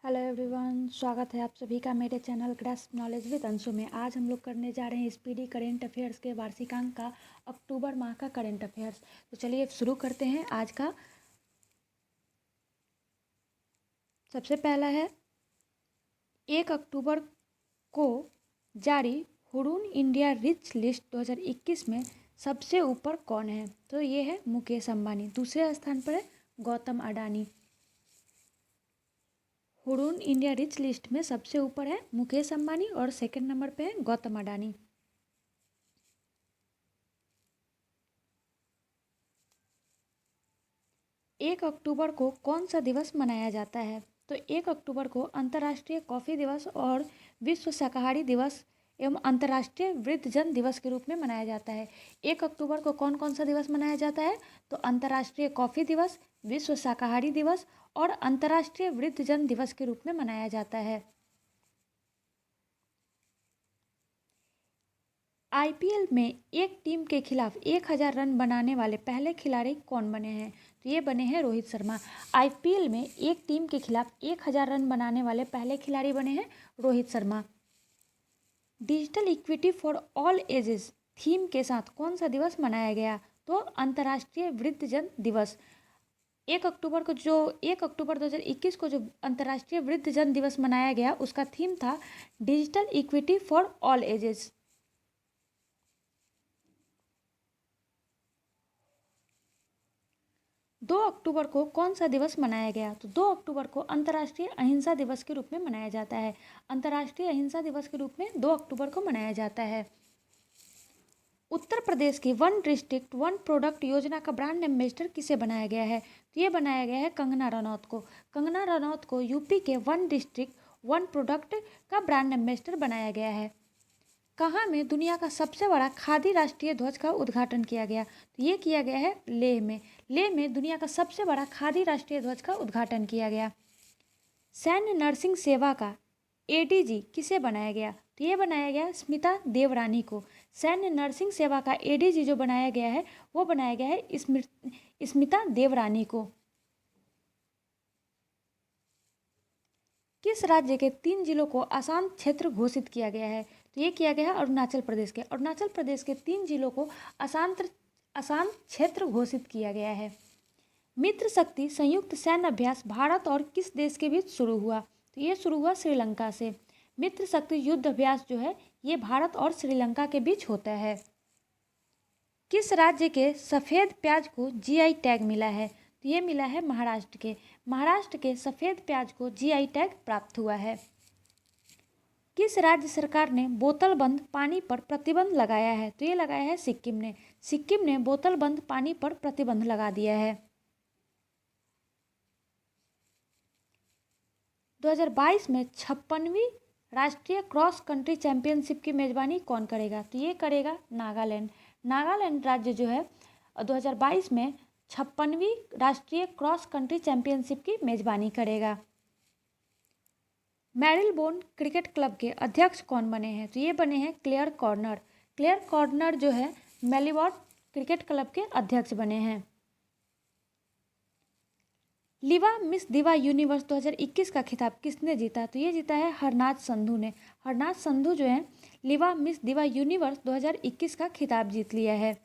Hello everyone, स्वागत है आप सभी का मेरे channel grasp knowledge with Anshu में। आज हम लोग करने जा रहे हैं स्पीडी करेंट अफेयर्स के वार्षिकांक का अक्टूबर माह का करेंट अफेयर्स। तो चलिए शुरू करते हैं। आज का सबसे पहला है 1 अक्टूबर को जारी हुडून इंडिया रिच लिस्ट 2021 में सबसे ऊपर कौन है? तो ये है मुकेश अंबानी। दूसरे स्थान पर है Gautam Adani. Hurun India rich list में सबसे ऊपर है मुकेश अंबानी और सेकंड नंबर पे है गौतम अडानी। एक अक्टूबर को कौन सा दिवस मनाया जाता है? तो 1 अक्टूबर को अंतर्राष्ट्रीय कॉफ़ी दिवस और विश्व शाकाहारी दिवस एवं अंतर्राष्ट्रीय वृद्धजन दिवस के रूप में मनाया जाता है। 1 अक्टूबर को कौन कौन सा दिवस मनाया जाता है? तो अंतर्राष्ट्रीय कॉफ़ी दिवस, विश्व शाकाहारी दिवस और अंतर्राष्ट्रीय वृद्धजन दिवस के रूप में मनाया जाता है। आईपीएल में एक टीम के खिलाफ 1000 रन बनाने वाले पहले खिलाड़ी कौन बने हैं? तो ये बने हैं रोहित शर्मा। आईपीएल में एक टीम के खिलाफ 1000 रन बनाने वाले पहले खिलाड़ी बने हैं Rohit Sharma. Digital equity for all ages theme के साथ कौन सा दिवस मनाया गया? तो अंतर्राष्ट्रीय वृद्धजन दिवस। 1 अक्टूबर 2021 को जो अंतर्राष्ट्रीय वृद्धजन दिवस मनाया गया उसका थीम था digital equity for all ages. 2 अक्टूबर को कौन सा दिवस मनाया गया? तो 2 अक्टूबर को अंतर्राष्ट्रीय अहिंसा दिवस के रूप में मनाया जाता है। अंतर्राष्ट्रीय अहिंसा दिवस के रूप में 2 अक्टूबर को मनाया जाता है। उत्तर प्रदेश की वन डिस्ट्रिक्ट वन प्रोडक्ट योजना का ब्रांड एम्बेसडर किसे बनाया गया है? तो ये बनाया गया है कंगना रनौत को। कंगना रनौत को यूपी के वन डिस्ट्रिक्ट वन प्रोडक्ट का ब्रांड एम्बेसडर बनाया गया है। कहाँ में दुनिया का सबसे बड़ा खादी राष्ट्रीय ध्वज का उद्घाटन किया गया? तो ये किया गया है लेह में। लेह में दुनिया का सबसे बड़ा खादी राष्ट्रीय ध्वज का उद्घाटन किया गया। सैन्य नर्सिंग सेवा का एडीजी किसे बनाया गया? तो ये बनाया गया स्मिता देवरानी को। सैन्य नर्सिंग सेवा का एडीजी जो बनाया गया है वो बनाया गया है स्मिता देवरानी को। किस राज्य के 3 जिलों को अशांत क्षेत्र घोषित किया गया है? तो ये किया गया है अरुणाचल प्रदेश के। अरुणाचल प्रदेश के 3 जिलों को अशांत क्षेत्र घोषित किया गया है। मित्र शक्ति संयुक्त सैन्य अभ्यास भारत और किस देश के बीच शुरू हुआ? तो ये शुरू हुआ श्रीलंका से। मित्र शक्ति युद्ध अभ्यास जो है ये भारत और श्रीलंका के बीच होता है। किस राज्य के सफ़ेद प्याज को जीआई टैग मिला है? तो ये मिला है महाराष्ट्र के। महाराष्ट्र के सफ़ेद प्याज को जीआई टैग प्राप्त हुआ है। किस राज्य सरकार ने बोतल बंद पानी पर प्रतिबंध लगाया है? तो ये लगाया है सिक्किम ने। सिक्किम ने बोतल बंद पानी पर प्रतिबंध लगा दिया है। 2022 में 56वीं राष्ट्रीय क्रॉस कंट्री चैंपियनशिप की मेजबानी कौन करेगा? तो ये करेगा नागालैंड। नागालैंड राज्य जो है 2022 में 56वीं राष्ट्रीय क्रॉस कंट्री चैंपियनशिप की मेजबानी करेगा। मैरिलबोन क्रिकेट क्लब के अध्यक्ष कौन बने हैं? तो ये बने हैं क्लेयर कॉर्नर। क्लेयर कॉर्नर जो है मेलबोर्न क्रिकेट क्लब के अध्यक्ष बने हैं। लिवा मिस दिवा यूनिवर्स 2021 का खिताब किसने जीता? तो ये जीता है हरनाथ संधू ने। हरनाथ संधू जो है लिवा मिस दिवा यूनिवर्स 2021 का खिताब जीत लिया है।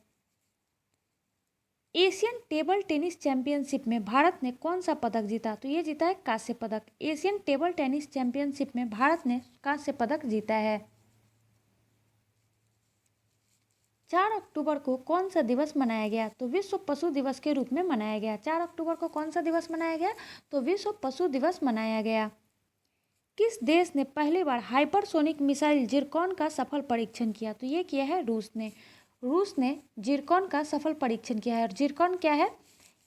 एशियन टेबल टेनिस चैंपियनशिप में भारत ने कौन सा पदक जीता? तो ये जीता है कांस्य पदक। एशियन टेबल टेनिस चैंपियनशिप में भारत ने कांस्य पदक जीता है। 4 अक्टूबर को कौन सा दिवस मनाया गया? तो विश्व पशु दिवस के रूप में मनाया गया। 4 अक्टूबर को कौन सा दिवस मनाया गया? तो विश्व पशु दिवस मनाया गया। किस देश ने पहली बार हाइपरसोनिक मिसाइल जिरकॉन का सफल परीक्षण किया? तो ये किया है रूस ने। रूस ने जिरकॉन का सफल परीक्षण किया है। और जिरकॉन क्या है?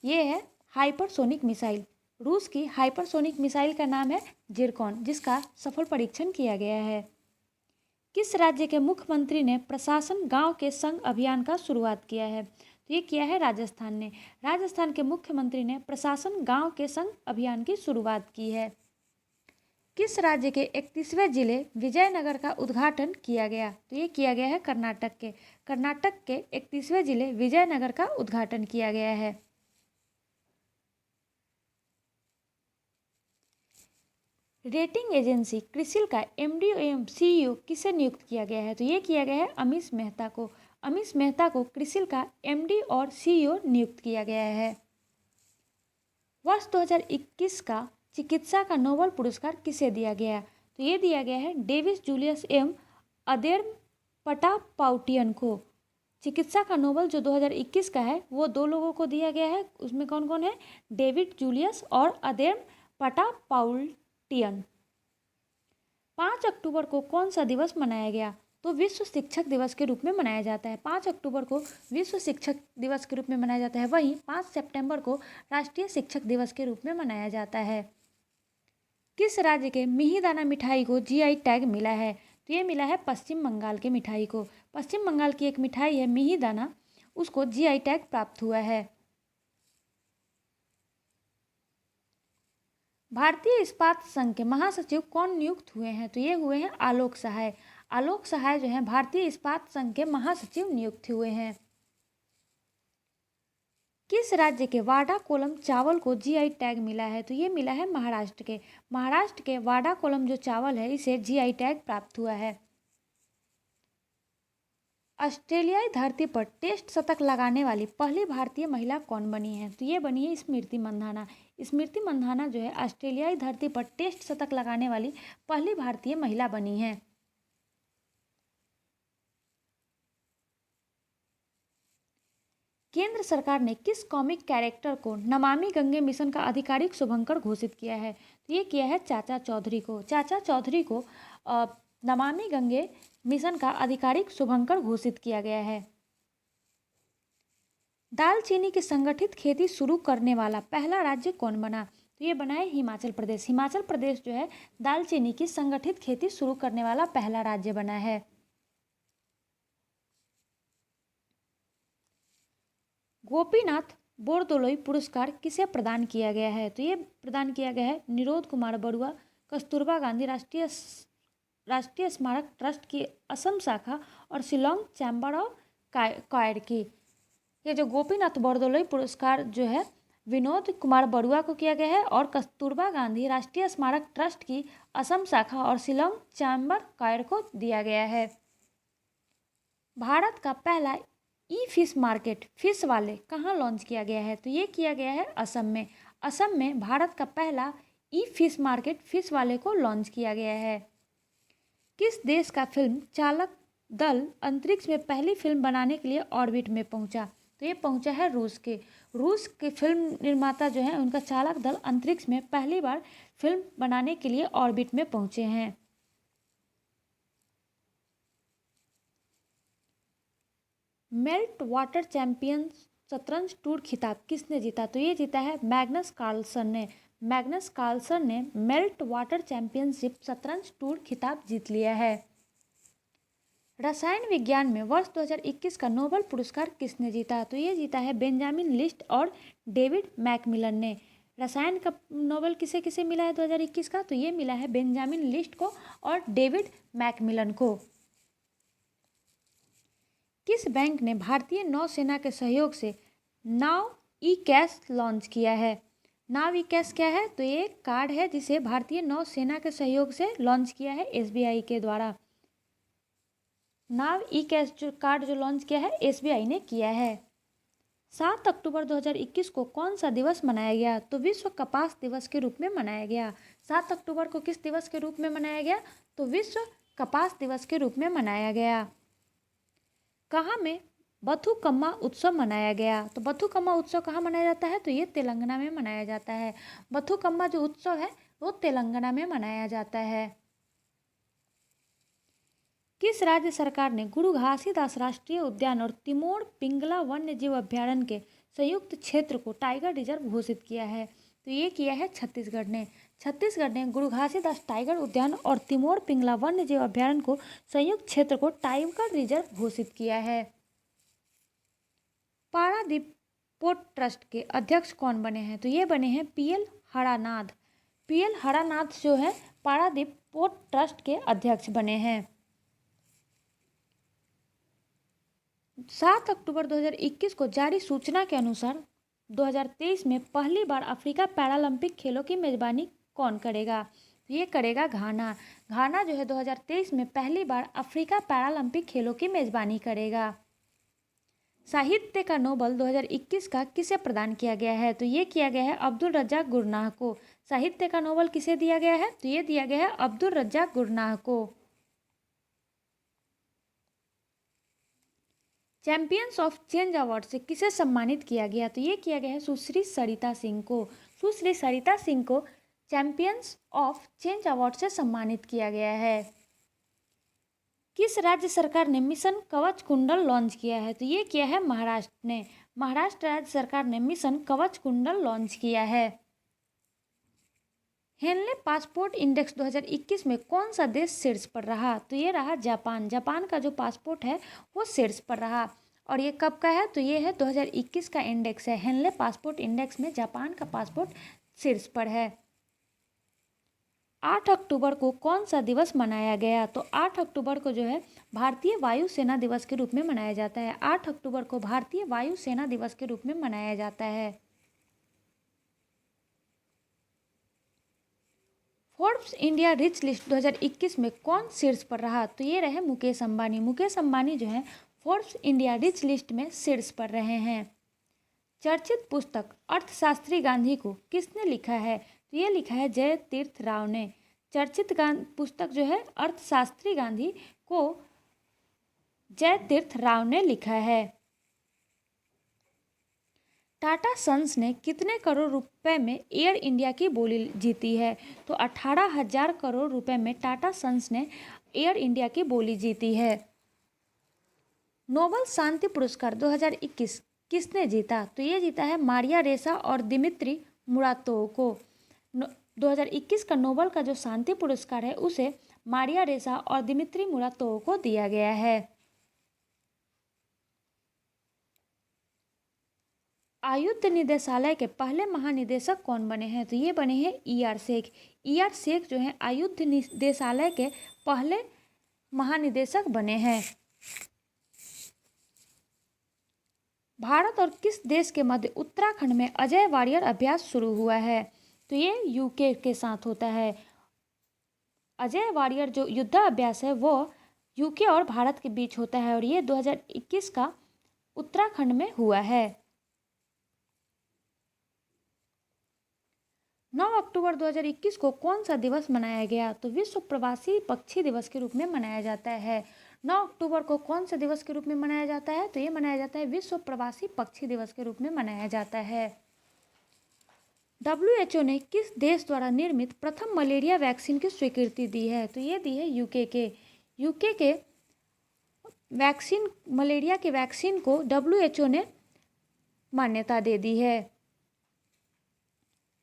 ये है हाइपरसोनिक मिसाइल। रूस की हाइपरसोनिक मिसाइल का नाम है जिरकॉन, जिसका सफल परीक्षण किया गया है। किस राज्य के मुख्यमंत्री ने प्रशासन गांव के संग अभियान का शुरुआत किया है? तो ये किया है राजस्थान ने। राजस्थान के मुख्यमंत्री ने प्रशासन गांव के संग अभियान की शुरुआत की है। किस राज्य के 31वें जिले विजयनगर का उद्घाटन किया गया? तो ये किया गया है कर्नाटक के। कर्नाटक के 31वें जिले विजयनगर का उद्घाटन किया गया है। रेटिंग एजेंसी क्रिसिल का एमडी एवं सीईओ किसे नियुक्त किया गया है? तो ये किया गया है अमीश मेहता को। अमीश मेहता को क्रिसिल का एमडी और सीईओ नियुक्त किया गया है। वर्ष 2021 का चिकित्सा का नोबेल पुरस्कार किसे दिया गया? तो ये दिया गया है डेविस जूलियस एवं अदेर पटापाउटियन को। चिकित्सा का नोबेल जो 2021 का है वो दो लोगों को दिया गया है। उसमें कौन कौन है? डेविड जूलियस और अदेर पटापाउटियन। 5 अक्टूबर को कौन सा दिवस मनाया गया? तो विश्व शिक्षक दिवस के रूप में मनाया जाता है। 5 अक्टूबर को विश्व शिक्षक दिवस के रूप में मनाया जाता है। वहीं 5 सितंबर को राष्ट्रीय शिक्षक दिवस के रूप में मनाया जाता है। किस राज्य के मिहिदाना मिठाई को जीआई टैग मिला है? तो ये मिला है पश्चिम बंगाल के मिठाई को। पश्चिम बंगाल की एक मिठाई है मिहिदाना, उसको जीआई टैग प्राप्त हुआ है। भारतीय इस्पात संघ के महासचिव कौन नियुक्त हुए हैं? तो ये हुए हैं आलोक सहाय। आलोक सहाय जो है भारतीय इस्पात संघ के महासचिव नियुक्त हुए हैं। किस राज्य के वाडा कोलम चावल को जीआई टैग मिला है? तो ये मिला है महाराष्ट्र के। महाराष्ट्र के वाडा कोलम जो चावल है इसे जीआई टैग प्राप्त हुआ है। ऑस्ट्रेलियाई धरती पर टेस्ट शतक लगाने वाली पहली भारतीय महिला कौन बनी है? तो ये बनी है स्मृति मंधाना। स्मृति मंधाना जो है ऑस्ट्रेलियाई धरती पर टेस्ट शतक लगाने वाली पहली भारतीय महिला बनी है। केंद्र सरकार ने किस कॉमिक कैरेक्टर को नमामि गंगे मिशन का आधिकारिक शुभंकर घोषित किया है? तो ये किया है चाचा चौधरी को। चाचा चौधरी को नमामि गंगे मिशन का आधिकारिक शुभंकर घोषित किया गया है। दालचीनी की संगठित खेती शुरू करने वाला पहला राज्य कौन बना? तो ये बना है हिमाचल प्रदेश। हिमाचल प्रदेश जो है दालचीनी की संगठित खेती शुरू करने वाला पहला राज्य बना है। गोपीनाथ बोरदोलोई पुरस्कार किसे प्रदान किया गया है? तो ये प्रदान किया गया है निरोध कुमार बरुआ, कस्तूरबा गांधी राष्ट्रीय स्मारक ट्रस्ट की असम शाखा और शिलोंग चैम्बर ऑफ कॉमर्स की। ये जो गोपीनाथ बोरदोलोई पुरस्कार जो है विनोद कुमार बरुआ को किया गया है और कस्तूरबा गांधी राष्ट्रीय स्मारक ट्रस्ट की असम शाखा और शिलोंग चैम्बर कॉमर्स को दिया गया है। भारत का पहला ई फिश मार्केट फिश वाले कहाँ लॉन्च किया गया है? तो ये किया गया है असम में। असम में भारत का पहला ई फिश मार्केट फिश वाले को लॉन्च किया गया है। किस देश का फिल्म चालक दल अंतरिक्ष में पहली फिल्म बनाने के लिए ऑर्बिट में पहुंचा? तो ये पहुंचा है रूस के। रूस के फिल्म निर्माता जो है उनका चालक दल अंतरिक्ष में पहली बार फिल्म बनाने के लिए ऑर्बिट में पहुंचे हैं। मेल्ट वाटर चैंपियन शतरंज टूर खिताब किसने जीता? तो ये जीता है मैग्नस कार्लसन ने। मैग्नस कार्लसन ने मेल्ट वाटर चैंपियनशिप शतरंज टूर खिताब जीत लिया है। रसायन विज्ञान में वर्ष 2021 का नोबेल पुरस्कार किसने जीता? तो ये जीता है बेंजामिन लिस्ट और डेविड मैकमिलन ने। रसायन का नोबेल किसे किसे मिला है 2021 का? तो ये मिला है बेंजामिन लिस्ट को और डेविड मैकमिलन को। किस बैंक ने भारतीय नौसेना के सहयोग से नाव ई कैश लॉन्च किया है? नाव ई कैश क्या है? तो ये कार्ड है जिसे भारतीय नौसेना के सहयोग से लॉन्च किया है एसबीआई के द्वारा। नाव ई कैश जो कार्ड जो लॉन्च किया है एसबीआई ने किया है। 7 अक्टूबर 2021 को कौन सा दिवस मनाया गया? तो विश्व कपास दिवस के रूप में मनाया गया। 7 अक्टूबर को किस दिवस के रूप में मनाया गया? तो विश्व कपास दिवस के रूप में मनाया गया। कहाँ में बथुकम्मा उत्सव मनाया गया? तो बथुकम्मा उत्सव कहाँ मनाया जाता है? तो ये तेलंगाना में मनाया जाता है। बथुकम्मा जो उत्सव है वो तेलंगाना में मनाया जाता है। किस राज्य सरकार ने गुरु घासीदास राष्ट्रीय उद्यान और तिमोर पिंगला वन्य जीव अभ्यारण्य के संयुक्त क्षेत्र को टाइगर रिजर्व घोषित किया है? तो ये किया है छत्तीसगढ़ ने। छत्तीसगढ़ ने गुरु घासीदास टाइगर उद्यान और तिमोर पिंगला वन्य जीव अभ्यारण्य को संयुक्त क्षेत्र को टाइगर रिजर्व घोषित किया है। पारादीप पोर्ट ट्रस्ट के अध्यक्ष कौन बने हैं? तो ये बने हैं पीएल हरानाथ। पीएल हरानाथ जो है पारादीप पोर्ट ट्रस्ट के अध्यक्ष बने हैं। 7 अक्टूबर 2021 को जारी सूचना के अनुसार 2023 में पहली बार अफ्रीका पैरालंपिक खेलों की मेजबानी कौन करेगा? तो ये करेगा घाना। घाना जो है 2023 में पहली बार अफ्रीका पैरालंपिक खेलों की मेजबानी करेगा। साहित्य का नोबेल 2021 का किसे प्रदान किया गया है? तो ये किया गया है अब्दुल रज्जाक गुरनाह को। साहित्य का नोबेल किसे दिया गया है? तो ये दिया गया है अब्दुल रज्जाक गुरनाह को। चैंपियंस ऑफ चेंज अवार्ड से किसे सम्मानित किया गया? तो ये किया गया है सुश्री सरिता सिंह को। सुश्री सरिता सिंह को चैंपियंस ऑफ चेंज अवार्ड से सम्मानित किया गया है। किस राज्य सरकार ने मिशन कवच कुंडल लॉन्च किया है? तो ये किया है महाराष्ट्र ने। महाराष्ट्र राज्य सरकार ने मिशन कवच कुंडल लॉन्च किया है। हेनले पासपोर्ट इंडेक्स 2021 में कौन सा देश शीर्ष पर रहा? तो ये रहा जापान। जापान का जो पासपोर्ट है वो शीर्ष पर रहा। और ये कब का है? तो ये है 2021 का इंडेक्स है। हेनले पासपोर्ट इंडेक्स में जापान का पासपोर्ट शीर्ष पर है। 8 अक्टूबर को कौन सा दिवस मनाया गया? तो 8 अक्टूबर को जो है भारतीय वायुसेना दिवस के रूप में मनाया जाता है। 8 अक्टूबर को भारतीय वायुसेना दिवस के रूप में मनाया जाता है। फोर्ब्स इंडिया रिच लिस्ट 2021 में कौन शीर्ष पर रहा? तो ये रहे मुकेश अंबानी। मुकेश अंबानी जो है फोर्ब्स इंडिया रिच लिस्ट में शीर्ष पर रहे हैं। चर्चित पुस्तक अर्थशास्त्री गांधी को किसने लिखा है? तो ये लिखा है जय तीर्थ राव ने। चर्चित पुस्तक जो है अर्थशास्त्री गांधी को जय तीर्थ राव ने लिखा है। टाटा सन्स ने कितने करोड़ रुपए में एयर इंडिया की बोली जीती है? तो 18,000 करोड़ रुपए में टाटा सन्स ने एयर इंडिया की बोली जीती है। नोबेल शांति पुरस्कार 2021 किसने जीता? तो ये जीता है मारिया रेसा और दिमित्री मुरातोव को। 2021 का नोबेल का जो शांति पुरस्कार है उसे मारिया रेसा और दिमित्री मुरातोव को दिया गया है। आयुध निदेशालय के पहले महानिदेशक कौन बने हैं? तो ये बने हैं E.R. शेख। E.R. शेख जो है आयुध निदेशालय के पहले महानिदेशक बने हैं। भारत और किस देश के मध्य उत्तराखंड में अजय वारियर अभ्यास शुरू हुआ है? तो ये यूके के साथ होता है। अजय वारियर जो युद्धाभ्यास है वो यूके और भारत के बीच होता है और ये 2021 का उत्तराखंड में हुआ है। 9 अक्टूबर 2021 को कौन सा दिवस मनाया गया? तो विश्व प्रवासी पक्षी दिवस के रूप में मनाया जाता है। 9 अक्टूबर को कौन से दिवस के रूप में मनाया जाता है? तो ये मनाया जाता है विश्व प्रवासी पक्षी दिवस के रूप में मनाया जाता है। WHO ने किस देश द्वारा निर्मित प्रथम मलेरिया वैक्सीन की स्वीकृति दी है? तो ये दी है यूके के वैक्सीन मलेरिया के वैक्सीन को WHO ने मान्यता दे दी है।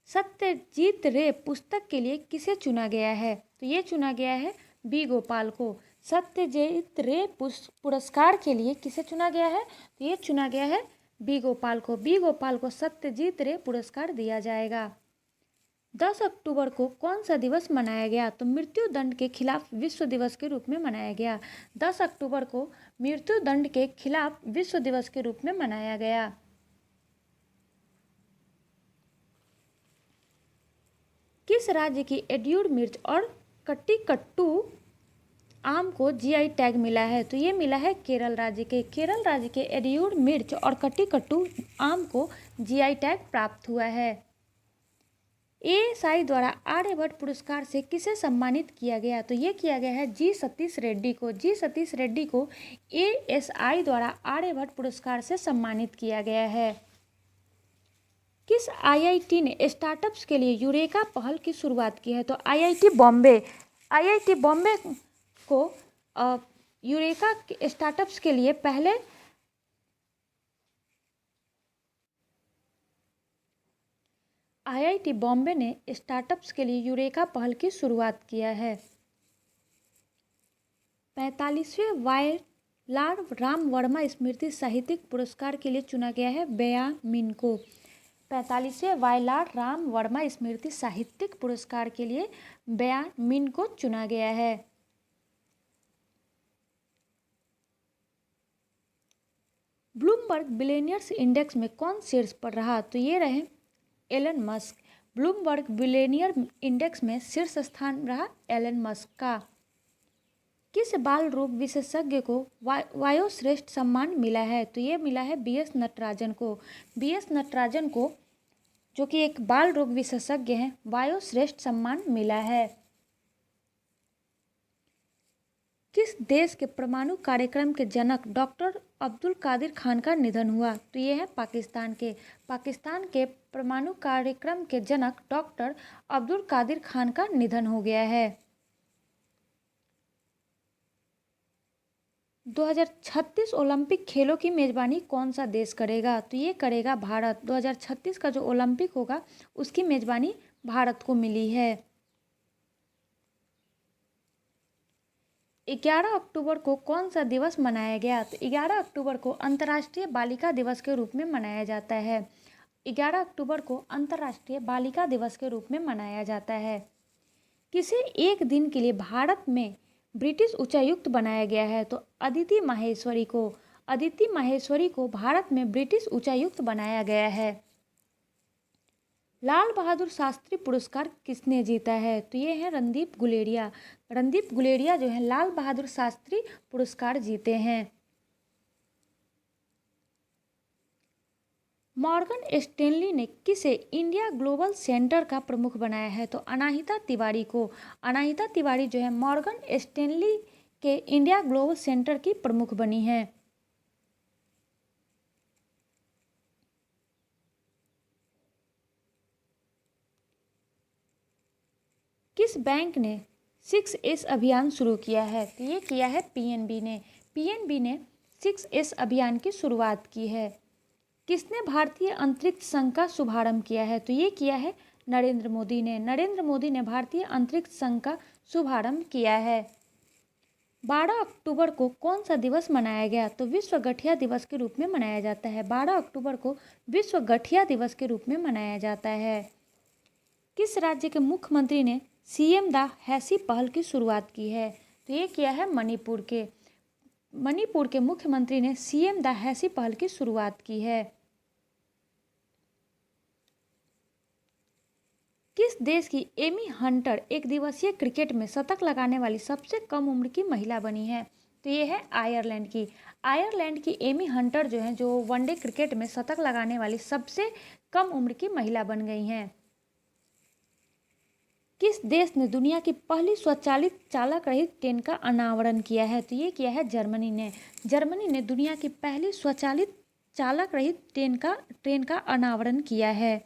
सत्यजीत रे पुस्तक के लिए किसे चुना गया है? तो ये चुना गया है बी गोपाल को। सत्यजीत रे पुरस्कार के लिए किसे चुना गया है? तो ये चुना गया है बी गोपाल को। बी गोपाल को सत्यजीत रे पुरस्कार दिया जाएगा। 10 अक्टूबर को कौन सा दिवस मनाया गया? तो मृत्यु दंड के खिलाफ विश्व दिवस के रूप में मनाया गया। 10 अक्टूबर को मृत्यु दंड के खिलाफ विश्व दिवस के रूप में मनाया गया। किस राज्य की एड्यूड मिर्च और कट्टी-कट्टू आम को GI टैग मिला है? तो ये मिला है केरल राज्य के। केरल राज्य के एड्यूड मिर्च और कट्टी-कट्टू आम को GI टैग प्राप्त हुआ है। ASI द्वारा आर्यभट्ट पुरस्कार से किसे सम्मानित किया गया? तो ये किया गया है जी सतीश रेड्डी को। जी सतीश रेड्डी को ASI द्वारा आर्यभट्ट पुरस्कार से सम्मानित किया गया है। किस IIT ने स्टार्टअप्स के लिए यूरेका पहल की शुरुआत की है? तो IIT बॉम्बे को यूरेका स्टार्टअप्स के लिए पहले IIT बॉम्बे ने स्टार्टअप्स के लिए यूरेका पहल की शुरुआत किया है। 45वें वायलार राम वर्मा स्मृति साहित्यिक पुरस्कार के लिए चुना गया है बेयामिन को। 45वें वायलार राम वर्मा स्मृति साहित्यिक पुरस्कार के लिए बेयामिन को चुना गया है। ब्लूमबर्ग बिलियनियर्स इंडेक्स में कौन शीर्ष पर रहा? तो ये रहे Elon Musk. Bloomberg billionaire index में शीर्ष स्थान रहा एलन मस्क का। किस बाल रोग विशेषज्ञ को वायोश्रेष्ठ सम्मान मिला है? तो ये मिला है बीएस नटराजन को। बीएस नटराजन को, जो कि एक बाल रोग विशेषज्ञ हैं, वायोश्रेष्ठ सम्मान मिला है। किस देश के परमाणु कार्यक्रम के जनक डॉक्टर अब्दुल कादिर खान का निधन हुआ? तो ये है पाकिस्तान के। पाकिस्तान के परमाणु कार्यक्रम के जनक डॉक्टर अब्दुल कादिर खान का निधन हो गया है। 2036 ओलंपिक खेलों की मेजबानी कौन सा देश करेगा? तो ये करेगा भारत। 2036 का जो ओलंपिक होगा उसकी मेजबानी भारत को मिली है। 11 अक्टूबर को कौन सा दिवस मनाया गया? तो 11 अक्टूबर को अंतर्राष्ट्रीय बालिका दिवस के रूप में मनाया जाता है। 11 अक्टूबर को अंतर्राष्ट्रीय बालिका दिवस के रूप में मनाया जाता है। किसे एक दिन के लिए भारत में ब्रिटिश उच्चायुक्त बनाया गया है? तो अदिति माहेश्वरी को भारत में ब्रिटिश उच्चायुक्त बनाया गया है। लाल बहादुर शास्त्री पुरस्कार किसने जीता है? तो ये है रणदीप गुलेरिया। रणदीप गुलेरिया जो है लाल बहादुर शास्त्री पुरस्कार जीते हैं। मॉर्गन स्टैनली ने किसे इंडिया ग्लोबल सेंटर का प्रमुख बनाया है? तो अनाहिता तिवारी को। अनाहिता तिवारी जो है मॉर्गन स्टैनली के इंडिया ग्लोबल सेंटर की प्रमुख बनी है। किस बैंक ने 6S अभियान शुरू किया है? तो ये किया है पीएनबी ने। पीएनबी ने 6S अभियान की शुरुआत की है। किसने भारतीय अंतरिक्ष संघ का शुभारंभ किया है? तो ये किया है नरेंद्र मोदी ने। नरेंद्र मोदी ने भारतीय अंतरिक्ष संघ का शुभारंभ किया है। 12 अक्टूबर को कौन सा दिवस मनाया गया? तो विश्व गठिया दिवस के रूप में मनाया जाता है। 12 अक्टूबर को विश्व गठिया दिवस के रूप में मनाया जाता है। किस राज्य के मुख्यमंत्री ने सीएम द हैसी पहल की शुरुआत की है? तो ये किया है मणिपुर के। मणिपुर के मुख्यमंत्री ने सीएम द हैसी पहल की शुरुआत की है। किस देश की एमी हंटर एक दिवसीय क्रिकेट में शतक लगाने वाली सबसे कम उम्र की महिला बनी है? तो ये है आयरलैंड की। आयरलैंड की एमी हंटर जो है, जो वनडे क्रिकेट में शतक लगाने वाली सबसे कम उम्र की महिला बन गई हैं। किस देश ने दुनिया की पहली स्वचालित चालक रहित ट्रेन का अनावरण किया है? तो ये किया है जर्मनी ने। जर्मनी ने दुनिया की पहली स्वचालित चालक रहित ट्रेन का अनावरण किया है।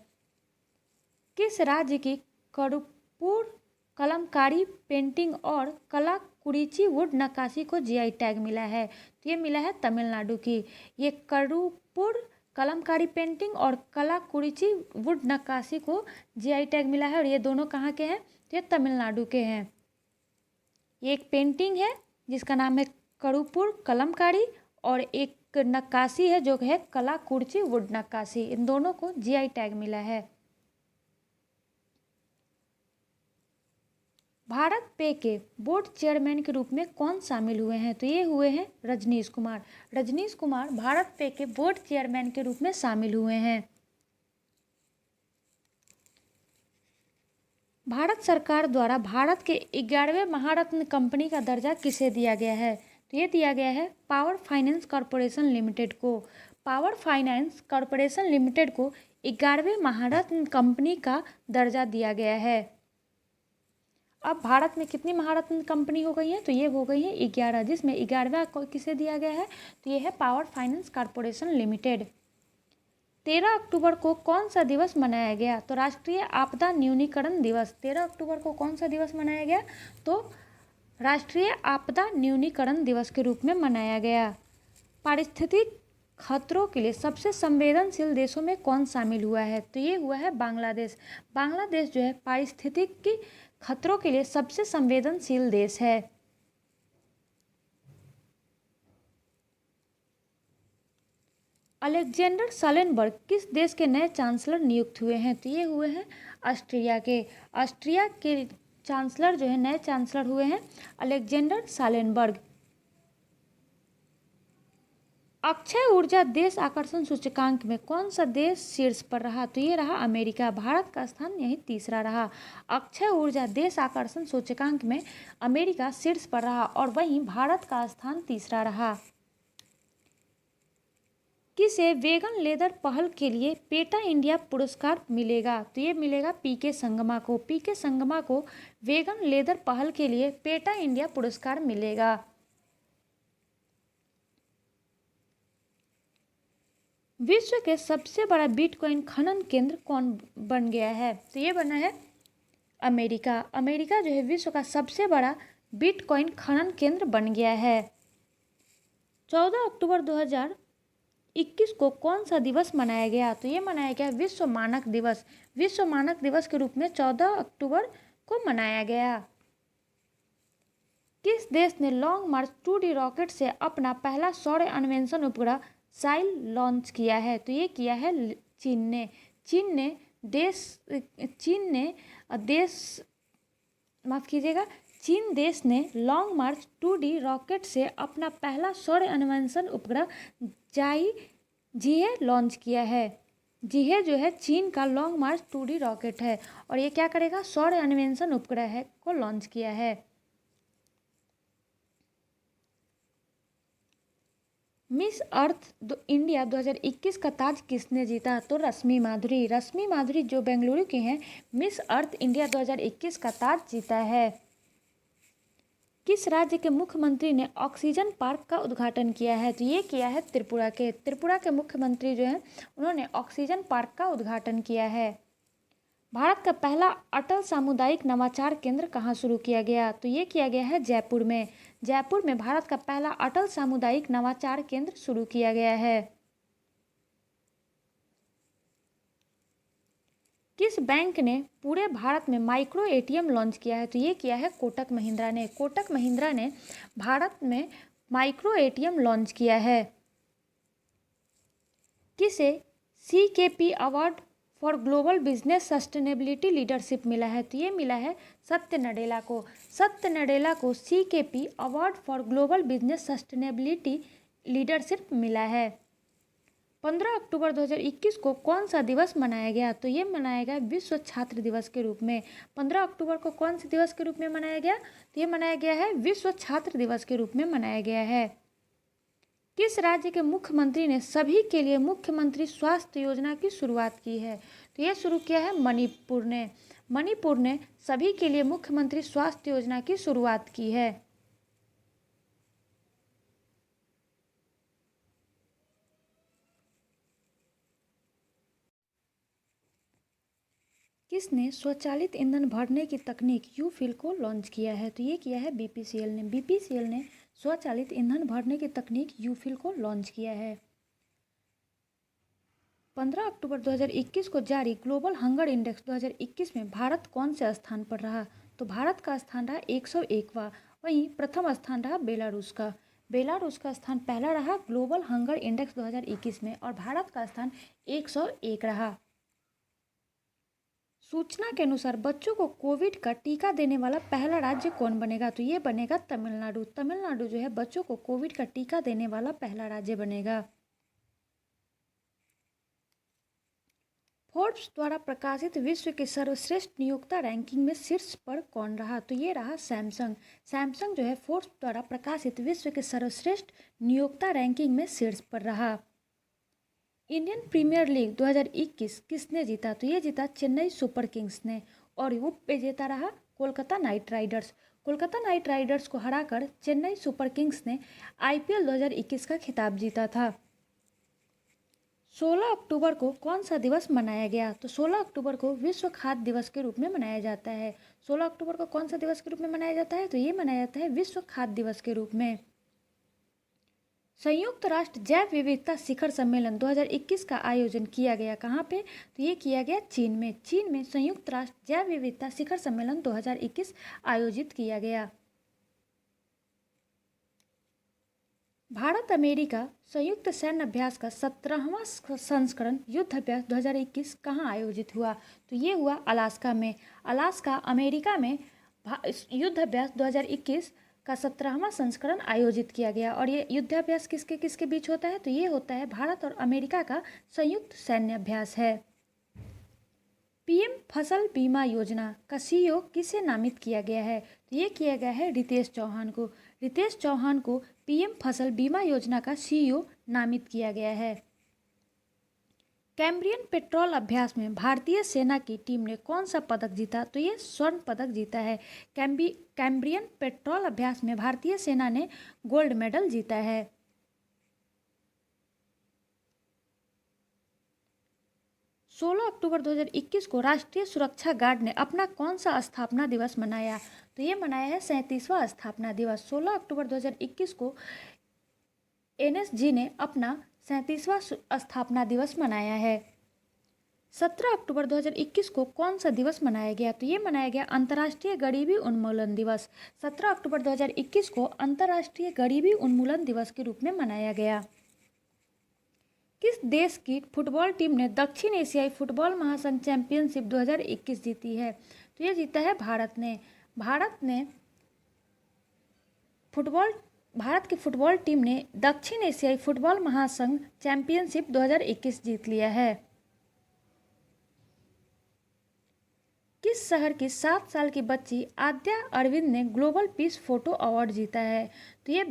किस राज्य की करूपुर कलमकारी पेंटिंग और कलाकुरिची वुड नक्काशी को जीआई टैग मिला है? तो ये मिला है तमिलनाडु की। ये करूपुर कलमकारी पेंटिंग और कलाकुरिची वुड नक्काशी को जीआई टैग मिला है। और ये दोनों कहाँ के हैं? तो ये तमिलनाडु के हैं। ये एक पेंटिंग है जिसका नाम है करूपुर कलमकारी, और एक नक्काशी है जो है कलाकुरिची वुड नक्काशी। इन दोनों को जीआई टैग मिला है। भारत पे के बोर्ड चेयरमैन के रूप में कौन शामिल हुए हैं? तो ये हुए हैं रजनीश कुमार। रजनीश कुमार भारत पे के बोर्ड चेयरमैन के रूप में शामिल हुए हैं। भारत सरकार द्वारा भारत के 11वें महारत्न कंपनी का दर्जा किसे दिया गया है? तो ये दिया गया है पावर फाइनेंस कॉरपोरेशन लिमिटेड को। पावर फाइनेंस कॉरपोरेशन लिमिटेड को 11वें महारत्न कंपनी का दर्जा दिया गया है। अब भारत में कितनी महारत्न कंपनी हो गई है? तो ये हो गई है 11, जिसमें 11वां किसे दिया गया है? तो ये है पावर फाइनेंस कॉरपोरेशन लिमिटेड। 13 अक्टूबर को कौन सा दिवस मनाया गया? तो राष्ट्रीय आपदा न्यूनीकरण दिवस। 13 अक्टूबर को कौन सा दिवस मनाया गया? तो राष्ट्रीय आपदा न्यूनीकरण दिवस के रूप में मनाया गया। पारिस्थितिक खतरों के लिए सबसे संवेदनशील देशों में कौन शामिल हुआ है? तो ये हुआ है बांग्लादेश। बांग्लादेश जो है पारिस्थितिक की खतरों के लिए सबसे संवेदनशील देश है। अलेक्जेंडर सालेनबर्ग किस देश के नए चांसलर नियुक्त हुए हैं? तो ये हुए हैं ऑस्ट्रिया के। ऑस्ट्रिया के चांसलर जो है, नए चांसलर हुए हैं अलेक्जेंडर सालेनबर्ग। अक्षय ऊर्जा देश आकर्षण सूचकांक में कौन सा देश शीर्ष पर रहा? तो ये रहा अमेरिका। भारत का स्थान यही तीसरा रहा। अक्षय ऊर्जा देश आकर्षण सूचकांक में अमेरिका शीर्ष पर रहा और वहीं भारत का स्थान तीसरा रहा। किसे वेगन लेदर पहल के लिए पेटा इंडिया पुरस्कार मिलेगा? तो ये मिलेगा पीके संगमा को। पीके संगमा को वेगन लेदर पहल के लिए पेटा इंडिया पुरस्कार मिलेगा। विश्व के सबसे बड़ा बिटकॉइन खनन केंद्र कौन बन गया है? तो ये बना है अमेरिका। अमेरिका जो है विश्व का सबसे बड़ा बिटकॉइन खनन केंद्र बन गया है। 14 अक्टूबर 2021 को कौन सा दिवस मनाया गया? तो ये मनाया गया विश्व मानक दिवस। विश्व मानक दिवस के रूप में 14 अक्टूबर को मनाया गया। किस देश ने लॉन्ग मार्च 2D रॉकेट से अपना पहला सौर अन्वेषण उपग्रह साइल लॉन्च किया है? तो ये किया है चीन ने। चीन देश ने लॉन्ग मार्च 2D रॉकेट से अपना पहला सौर अन्वेषण उपग्रह जीहे लॉन्च किया है। जीहे जो है चीन का लॉन्ग मार्च 2D रॉकेट है और ये क्या करेगा? सौर अन्वेषण उपग्रह है को लॉन्च किया है। मिस अर्थ इंडिया 2021 का ताज किसने जीता? तो रश्मि माधुरी। रश्मि माधुरी जो बेंगलुरु की हैं, मिस अर्थ इंडिया 2021 का ताज जीता है। किस राज्य के मुख्यमंत्री ने ऑक्सीजन पार्क का उद्घाटन किया है? तो ये किया है त्रिपुरा के। त्रिपुरा के मुख्यमंत्री जो हैं उन्होंने ऑक्सीजन पार्क का उद्घाटन किया है। भारत का पहला अटल सामुदायिक नवाचार केंद्र कहाँ शुरू किया गया? तो ये किया गया है जयपुर में। जयपुर में भारत का पहला अटल सामुदायिक नवाचार केंद्र शुरू किया गया है। किस बैंक ने पूरे भारत में माइक्रो एटीएम लॉन्च किया है? तो ये किया है कोटक महिंद्रा ने। कोटक महिंद्रा ने भारत में माइक्रो एटीएम लॉन्च किया है। किसे CKP award for global business sustainability leadership मिला है? तो ये मिला है सत्य नडेला को। सत्य नडेला को CKP award for global business sustainability leadership मिला है। 15 अक्टूबर 2021 को कौन सा दिवस मनाया गया? तो ये मनाया गया विश्व छात्र दिवस के रूप में। 15 अक्टूबर को कौन से दिवस के रूप में मनाया गया? तो ये मनाया गया है विश्व छात्र दिवस के रूप में मनाया गया है। किस राज्य के मुख्यमंत्री ने सभी के लिए मुख्यमंत्री स्वास्थ्य योजना की शुरुआत की है? तो ये शुरू किया है मणिपुर ने। मणिपुर ने सभी के लिए मुख्यमंत्री स्वास्थ्य योजना की शुरुआत की है। किसने स्वचालित ईंधन भरने की तकनीक यू-फिल को लॉन्च किया है? तो ये किया है BPCL ने। BPCL ने स्वचालित ईंधन भरने की तकनीक यू-फिल को लॉन्च किया है। 15 अक्टूबर 2021 को जारी ग्लोबल हंगर इंडेक्स 2021 में भारत कौन से स्थान पर रहा? तो भारत का स्थान रहा 101वां। वहीं प्रथम स्थान रहा बेलारूस का। बेलारूस का स्थान पहला रहा ग्लोबल हंगर इंडेक्स 2021 में और भारत का स्थान 101 रहा। सूचना के अनुसार बच्चों को कोविड का टीका देने वाला पहला राज्य कौन बनेगा? तो ये बनेगा तमिलनाडु। तमिलनाडु जो है बच्चों को कोविड का टीका देने वाला पहला राज्य बनेगा। फोर्ब्स द्वारा प्रकाशित विश्व के सर्वश्रेष्ठ नियोक्ता रैंकिंग में शीर्ष पर कौन रहा? तो ये रहा सैमसंग। सैमसंग जो है फोर्ब्स द्वारा प्रकाशित विश्व के सर्वश्रेष्ठ नियोक्ता रैंकिंग में शीर्ष पर रहा। इंडियन प्रीमियर लीग 2021 किसने जीता? तो ये जीता चेन्नई सुपर किंग्स ने और उप विजेता रहा Kolkata night Riders. Kolkata night Riders को हराकर चेन्नई सुपर किंग्स ने IPL 2021 का खिताब जीता था। 16 अक्टूबर को कौन सा दिवस मनाया गया? तो 16 अक्टूबर को विश्व खाद्य दिवस के रूप में मनाया जाता है। 16 अक्टूबर को कौन सा दिवस के रूप में मनाया जाता है? तो ये मनाया जाता है विश्व खाद्य दिवस के रूप में। संयुक्त राष्ट्र जैव विविधता शिखर सम्मेलन 2021 का आयोजन किया गया कहाँ पे? तो ये किया गया चीन में। चीन में संयुक्त राष्ट्र जैव विविधता शिखर सम्मेलन 2021 आयोजित किया गया। भारत अमेरिका संयुक्त सैन्य अभ्यास का 17वां संस्करण युद्ध अभ्यास 2021 कहाँ आयोजित हुआ? तो ये हुआ अलास्का में। अलास्का अमेरिका में युद्ध अभ्यास 2021 का 17वां संस्करण आयोजित किया गया। और ये युद्धाभ्यास किसके किसके बीच होता है? तो ये होता है भारत और अमेरिका का संयुक्त सैन्य अभ्यास है। पीएम फसल बीमा योजना का सीईओ किसे नामित किया गया है? तो ये किया गया है रितेश चौहान को। रितेश चौहान को पीएम फसल बीमा योजना का सीईओ नामित किया गया है। कैम्ब्रियन पेट्रोल अभ्यास में भारतीय सेना की टीम ने कौन सा पदक जीता? तो ये स्वर्ण पदक जीता है। कैम्ब्रियन पेट्रोल अभ्यास में भारतीय सेना ने गोल्ड मेडल जीता है। 16 अक्टूबर 2021 को राष्ट्रीय सुरक्षा गार्ड ने अपना कौन सा स्थापना दिवस मनाया? तो ये मनाया है 37वां स्थापना दिवस। 16 अक्टूबर 2021 को एनएसजी ने अपना 37वां स्थापना दिवस मनाया है। 17 अक्टूबर 2021 को कौन सा दिवस मनाया गया? तो ये मनाया गया अंतर्राष्ट्रीय गरीबी उन्मूलन दिवस। 17 अक्टूबर 2021 को अंतर्राष्ट्रीय गरीबी उन्मूलन दिवस के रूप में मनाया गया। किस देश की फुटबॉल टीम ने दक्षिण एशियाई फुटबॉल महासंघ चैंपियनशिप 2021 जीती है? तो ये जीता है भारत ने। भारत की फुटबॉल टीम ने दक्षिण एशियाई फुटबॉल महासंघ चैंपियनशिप 2021 जीत लिया है। किस शहर की 7 साल की बच्ची आद्या अरविंद ने ग्लोबल पीस फोटो अवार्ड जीता है? तो ये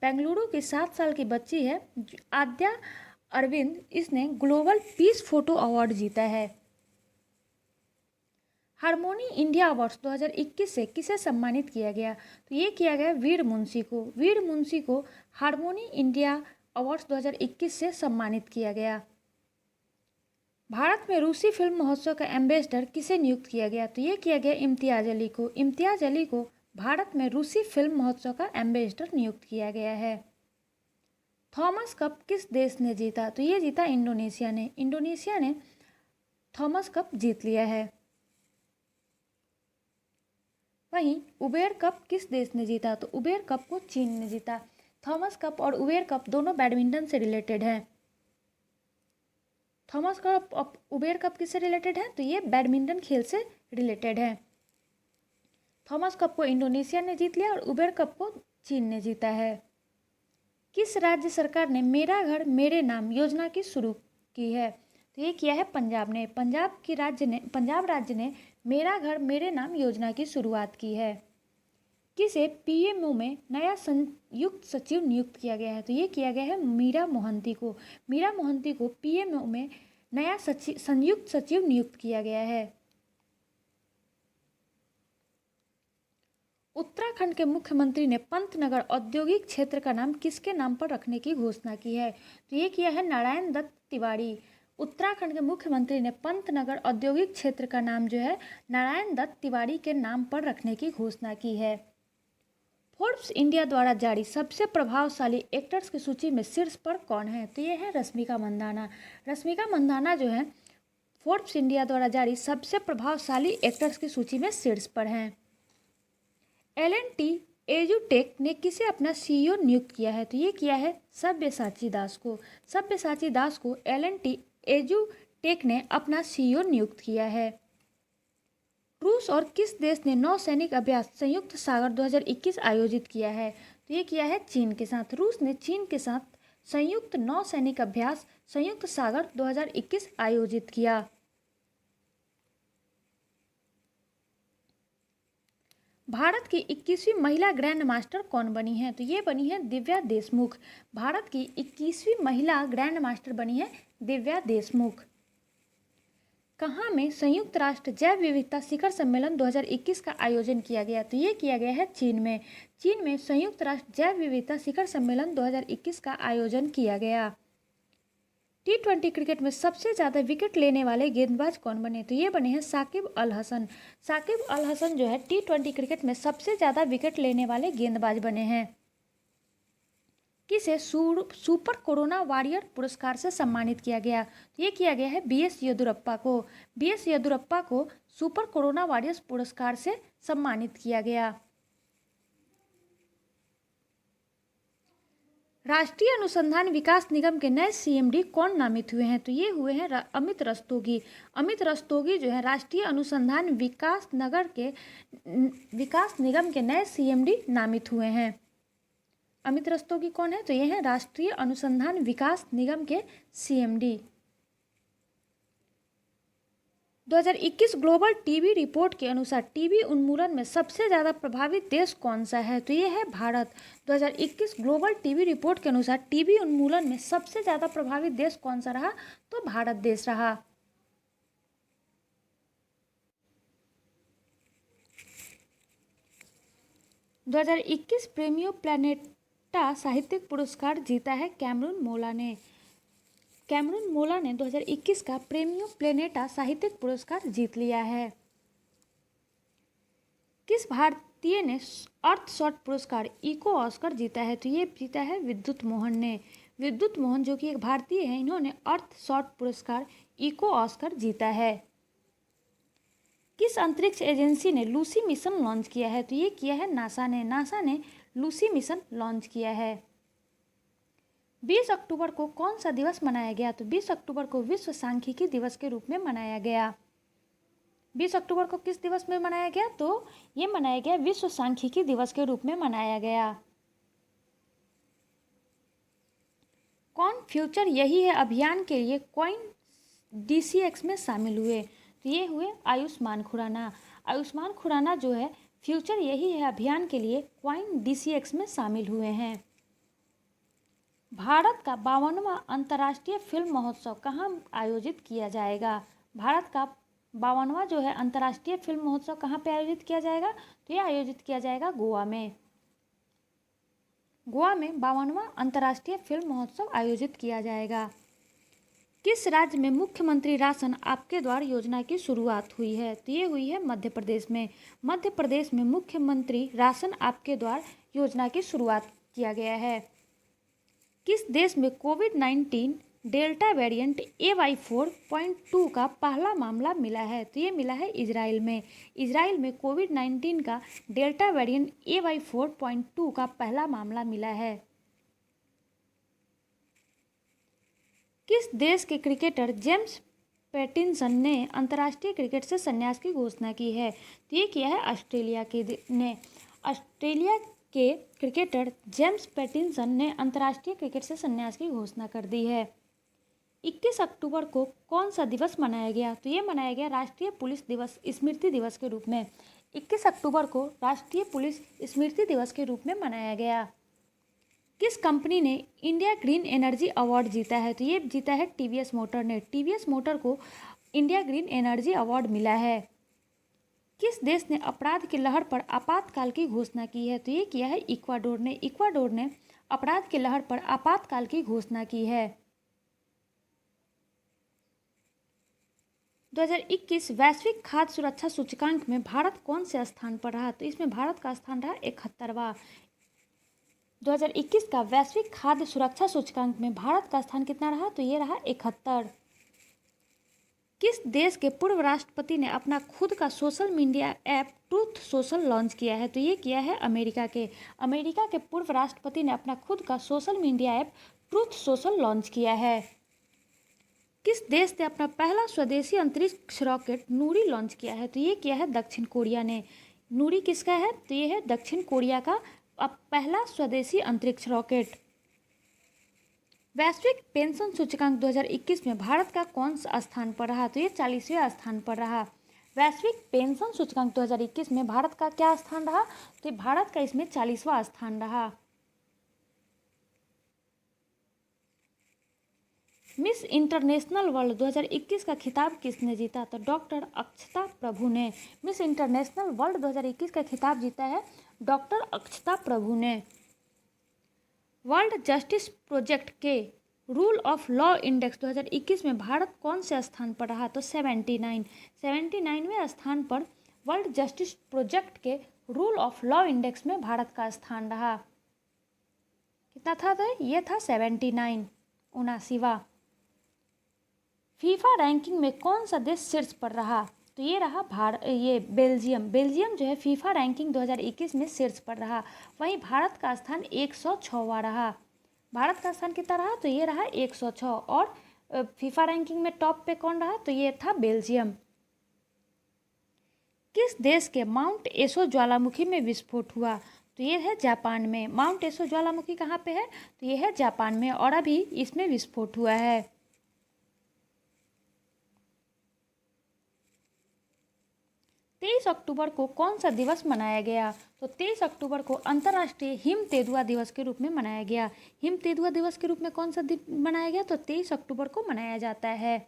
बेंगलुरु की 7 साल की बच्ची है आद्या अरविंद, इसने ग्लोबल पीस फोटो अवार्ड जीता है। हारमोनी इंडिया अवार्ड्स 2021 से किसे सम्मानित किया गया? तो ये किया गया वीर मुंशी को। वीर मुंशी को हारमोनी इंडिया अवार्ड्स 2021 से सम्मानित किया गया। भारत में रूसी फिल्म महोत्सव का एम्बेसडर किसे नियुक्त किया गया? तो ये किया गया इम्तियाज अली को। इम्तियाज अली को भारत में रूसी फिल्म महोत्सव का एम्बेसडर नियुक्त किया गया है। थॉमस कप किस देश ने जीता? तो ये जीता इंडोनेशिया ने। इंडोनेशिया ने थॉमस कप जीत लिया है। वहीं उबेर कप किस देश ने जीता? तो उबेर कप को चीन ने जीता। थॉमस कप और उबेर कप दोनों बैडमिंटन से रिलेटेड हैं। थॉमस कप और उबेर कप किससे रिलेटेड है? तो ये बैडमिंटन खेल से रिलेटेड है। थॉमस कप को इंडोनेशिया ने जीत लिया और उबेर कप को चीन ने जीता है। किस राज्य सरकार ने मेरा घर मेरे नाम योजना की शुरू की है? तो ये किया है पंजाब ने। पंजाब राज्य ने मेरा घर मेरे नाम योजना की शुरुआत की है। किसे पीएमओ में नया संयुक्त सचिव नियुक्त किया गया है? तो ये किया गया है मीरा मोहंती को। मीरा मोहंती को पीएमओ में नया संयुक्त सचिव नियुक्त किया गया है। उत्तराखंड के मुख्यमंत्री ने पंतनगर औद्योगिक क्षेत्र का नाम किसके नाम पर रखने की घोषणा की है? तो ये किया है नारायण दत्त तिवारी। उत्तराखंड के मुख्यमंत्री ने पंतनगर औद्योगिक क्षेत्र का नाम जो है नारायण दत्त तिवारी के नाम पर रखने की घोषणा की है। फोर्ब्स इंडिया द्वारा जारी सबसे प्रभावशाली एक्टर्स की सूची में शीर्ष पर कौन है? तो ये है रश्मिका मंदाना। रश्मिका मंदाना जो है फोर्ब्स इंडिया द्वारा जारी सबसे प्रभावशाली एक्टर्स की सूची में शीर्ष पर हैं। L&T एजुटेक ने किसे अपना सीईओ नियुक्त किया है? तो ये किया है सब्यसाची दास को। सब्यसाची दास को L&T एजुटेक ने अपना सीईओ नियुक्त किया है। रूस और किस देश ने नौसैनिक अभ्यास संयुक्त सागर 2021 आयोजित किया है? तो ये किया है चीन के साथ। रूस ने चीन के साथ संयुक्त नौसैनिक अभ्यास संयुक्त सागर 2021 आयोजित किया। भारत की 21वीं महिला ग्रैंड मास्टर कौन बनी है? तो ये बनी है दिव्या देशमुख। भारत की 21वीं महिला ग्रैंड मास्टर बनी है दिव्या देशमुख। कहाँ में संयुक्त राष्ट्र जैव विविधता शिखर सम्मेलन 2021 का आयोजन किया गया? तो ये किया गया है चीन में। चीन में संयुक्त राष्ट्र जैव विविधता शिखर सम्मेलन 2021 का आयोजन किया गया। T20 क्रिकेट में सबसे ज़्यादा विकेट लेने वाले गेंदबाज कौन बने? तो ये बने हैं साकिब अल हसन। साकिब अल हसन जो है T20 क्रिकेट में सबसे ज़्यादा विकेट लेने वाले गेंदबाज बने हैं। किसे सुपर कोरोना वॉरियर पुरस्कार से सम्मानित किया गया? तो ये किया गया है BS येदियुरप्पा को। BS येदियुरप्पा को सुपर कोरोना वॉरियर्स पुरस्कार से सम्मानित किया गया। राष्ट्रीय अनुसंधान विकास निगम के नए सीएमडी कौन नामित हुए हैं? तो ये हुए हैं अमित रस्तोगी। अमित रस्तोगी जो है राष्ट्रीय अनुसंधान विकास निगम के नए सीएमडी नामित हुए हैं। अमित रस्तोगी कौन है? तो ये हैं राष्ट्रीय अनुसंधान विकास निगम के सीएमडी। 2021 ग्लोबल टीबी रिपोर्ट के अनुसार टीबी उन्मूलन में सबसे ज़्यादा प्रभावित देश कौन सा है? तो ये है भारत। 2021 ग्लोबल टीबी रिपोर्ट के अनुसार टीबी उन्मूलन में सबसे ज़्यादा प्रभावित देश कौन सा रहा? तो भारत देश रहा। दो 2021 प्रेमियो प्लैनेटा साहित्यिक पुरस्कार जीता है कैमरून मोला ने। कैमरून मोला ने 2021 का प्रेमियो प्लेनेटा साहित्यिक पुरस्कार जीत लिया है। किस भारतीय ने अर्थशॉट पुरस्कार इको ऑस्कर जीता है? तो ये जीता है विद्युत मोहन ने। विद्युत मोहन जो कि एक भारतीय है, इन्होंने अर्थशॉट पुरस्कार इको ऑस्कर जीता है। किस अंतरिक्ष एजेंसी ने लूसी मिशन लॉन्च किया है? तो ये किया है नासा ने। नासा ने लूसी मिशन लॉन्च किया है। 20 अक्टूबर को कौन सा दिवस मनाया गया? तो 20 अक्टूबर को विश्व सांख्यिकी दिवस के रूप में मनाया गया। 20 अक्टूबर को किस दिवस में मनाया गया? तो ये मनाया गया विश्व सांख्यिकी दिवस के रूप में मनाया गया। कौन फ्यूचर यही है अभियान के लिए कॉइन DCX में शामिल हुए? तो ये हुए आयुष्मान खुराना। आयुष्मान खुराना जो है फ्यूचर यही है अभियान के लिए कॉइन DCX में शामिल हुए हैं। भारत का 52वां अंतर्राष्ट्रीय फिल्म महोत्सव कहाँ आयोजित किया जाएगा? भारत का 52वां जो है अंतर्राष्ट्रीय फिल्म महोत्सव कहाँ पे आयोजित किया जाएगा? तो ये आयोजित किया जाएगा गोवा में। गोवा में 52वां अंतर्राष्ट्रीय फिल्म महोत्सव आयोजित किया जाएगा। किस राज्य में मुख्यमंत्री राशन आपके द्वार योजना की शुरुआत हुई है? तो ये हुई है मध्य प्रदेश में। मध्य प्रदेश में मुख्यमंत्री राशन आपके द्वार योजना की शुरुआत किया गया है। किस देश में कोविड-19 डेल्टा वेरिएंट AY4.2 का पहला मामला मिला है? तो ये मिला है इजराइल में। इजराइल में कोविड-19 का डेल्टा वेरिएंट AY4.2 का पहला मामला मिला है। किस देश के क्रिकेटर जेम्स पैटिंसन ने अंतर्राष्ट्रीय क्रिकेट से संन्यास की घोषणा की है? तो ये किया है ऑस्ट्रेलिया ने। ऑस्ट्रेलिया के क्रिकेटर जेम्स पैटिंसन ने अंतर्राष्ट्रीय क्रिकेट से संन्यास की घोषणा कर दी है। 21 अक्टूबर को कौन सा दिवस मनाया गया? तो ये मनाया गया राष्ट्रीय पुलिस दिवस स्मृति दिवस के रूप में। 21 अक्टूबर को राष्ट्रीय पुलिस स्मृति दिवस के रूप में मनाया गया। किस कंपनी ने इंडिया ग्रीन एनर्जी अवार्ड जीता है? तो ये जीता है TVS मोटर ने। TVS मोटर को इंडिया ग्रीन एनर्जी अवार्ड मिला है। किस देश ने अपराध की लहर पर आपातकाल की घोषणा की है? तो ये किया है इक्वाडोर ने। इक्वाडोर ने अपराध की लहर पर आपातकाल की घोषणा की है। 2021 वैश्विक खाद्य सुरक्षा सूचकांक में भारत कौन से स्थान पर रहा? तो इसमें भारत का स्थान रहा 71वां। 2021 का वैश्विक खाद्य सुरक्षा सूचकांक में भारत का स्थान कितना रहा? तो ये रहा 71। किस देश के पूर्व राष्ट्रपति ने अपना खुद का social media app truth social launch किया है? तो ये किया है अमेरिका के। अमेरिका के पूर्व राष्ट्रपति ने अपना खुद का social media app truth social launch किया है। किस देश ने अपना पहला स्वदेशी अंतरिक्ष रॉकेट नूरी लॉन्च किया है? तो ये किया है दक्षिण कोरिया ने। नूरी किसका है? तो ये है दक्षिण कोरिया का पहला स्वदेशी अंतरिक्ष रॉकेट। वैश्विक पेंशन सूचकांक 2021 में भारत का कौन सा स्थान पर रहा? तो ये 40वें स्थान पर रहा। वैश्विक पेंशन सूचकांक 2021 में भारत का क्या स्थान रहा? तो भारत का इसमें 40वां स्थान रहा। मिस इंटरनेशनल वर्ल्ड 2021 का खिताब किसने जीता? तो डॉक्टर अक्षता प्रभु ने। मिस इंटरनेशनल वर्ल्ड 2021 का खिताब जीता है डॉक्टर अक्षता प्रभु ने। वर्ल्ड जस्टिस प्रोजेक्ट के रूल ऑफ लॉ इंडेक्स 2021 में भारत कौन से स्थान पर रहा? तो 79वें स्थान पर वर्ल्ड जस्टिस प्रोजेक्ट के रूल ऑफ लॉ इंडेक्स में भारत का स्थान रहा। कितना था? तो ये था 79, 79वां। फीफा रैंकिंग में कौन सा देश शीर्ष पर रहा? तो ये रहा बेल्जियम। बेल्जियम जो है फीफा रैंकिंग 2021 में शीर्ष पर रहा। वहीं भारत का स्थान 106वां रहा। भारत का स्थान कितना रहा? तो ये रहा 106। और फीफा रैंकिंग में टॉप पे कौन रहा? तो ये था बेल्जियम। किस देश के माउंट एसो ज्वालामुखी में विस्फोट हुआ? तो ये है जापान में। माउंट एसो ज्वालामुखी कहाँ पे है? तो ये है जापान में, और अभी इसमें विस्फोट हुआ है। 23 अक्टूबर को कौन सा दिवस मनाया गया? तो 23 अक्टूबर को अंतर्राष्ट्रीय हिम तेंदुआ दिवस के रूप में मनाया गया। हिम तेंदुआ दिवस के रूप में कौन सा मनाया गया? तो 23 अक्टूबर को मनाया जाता है।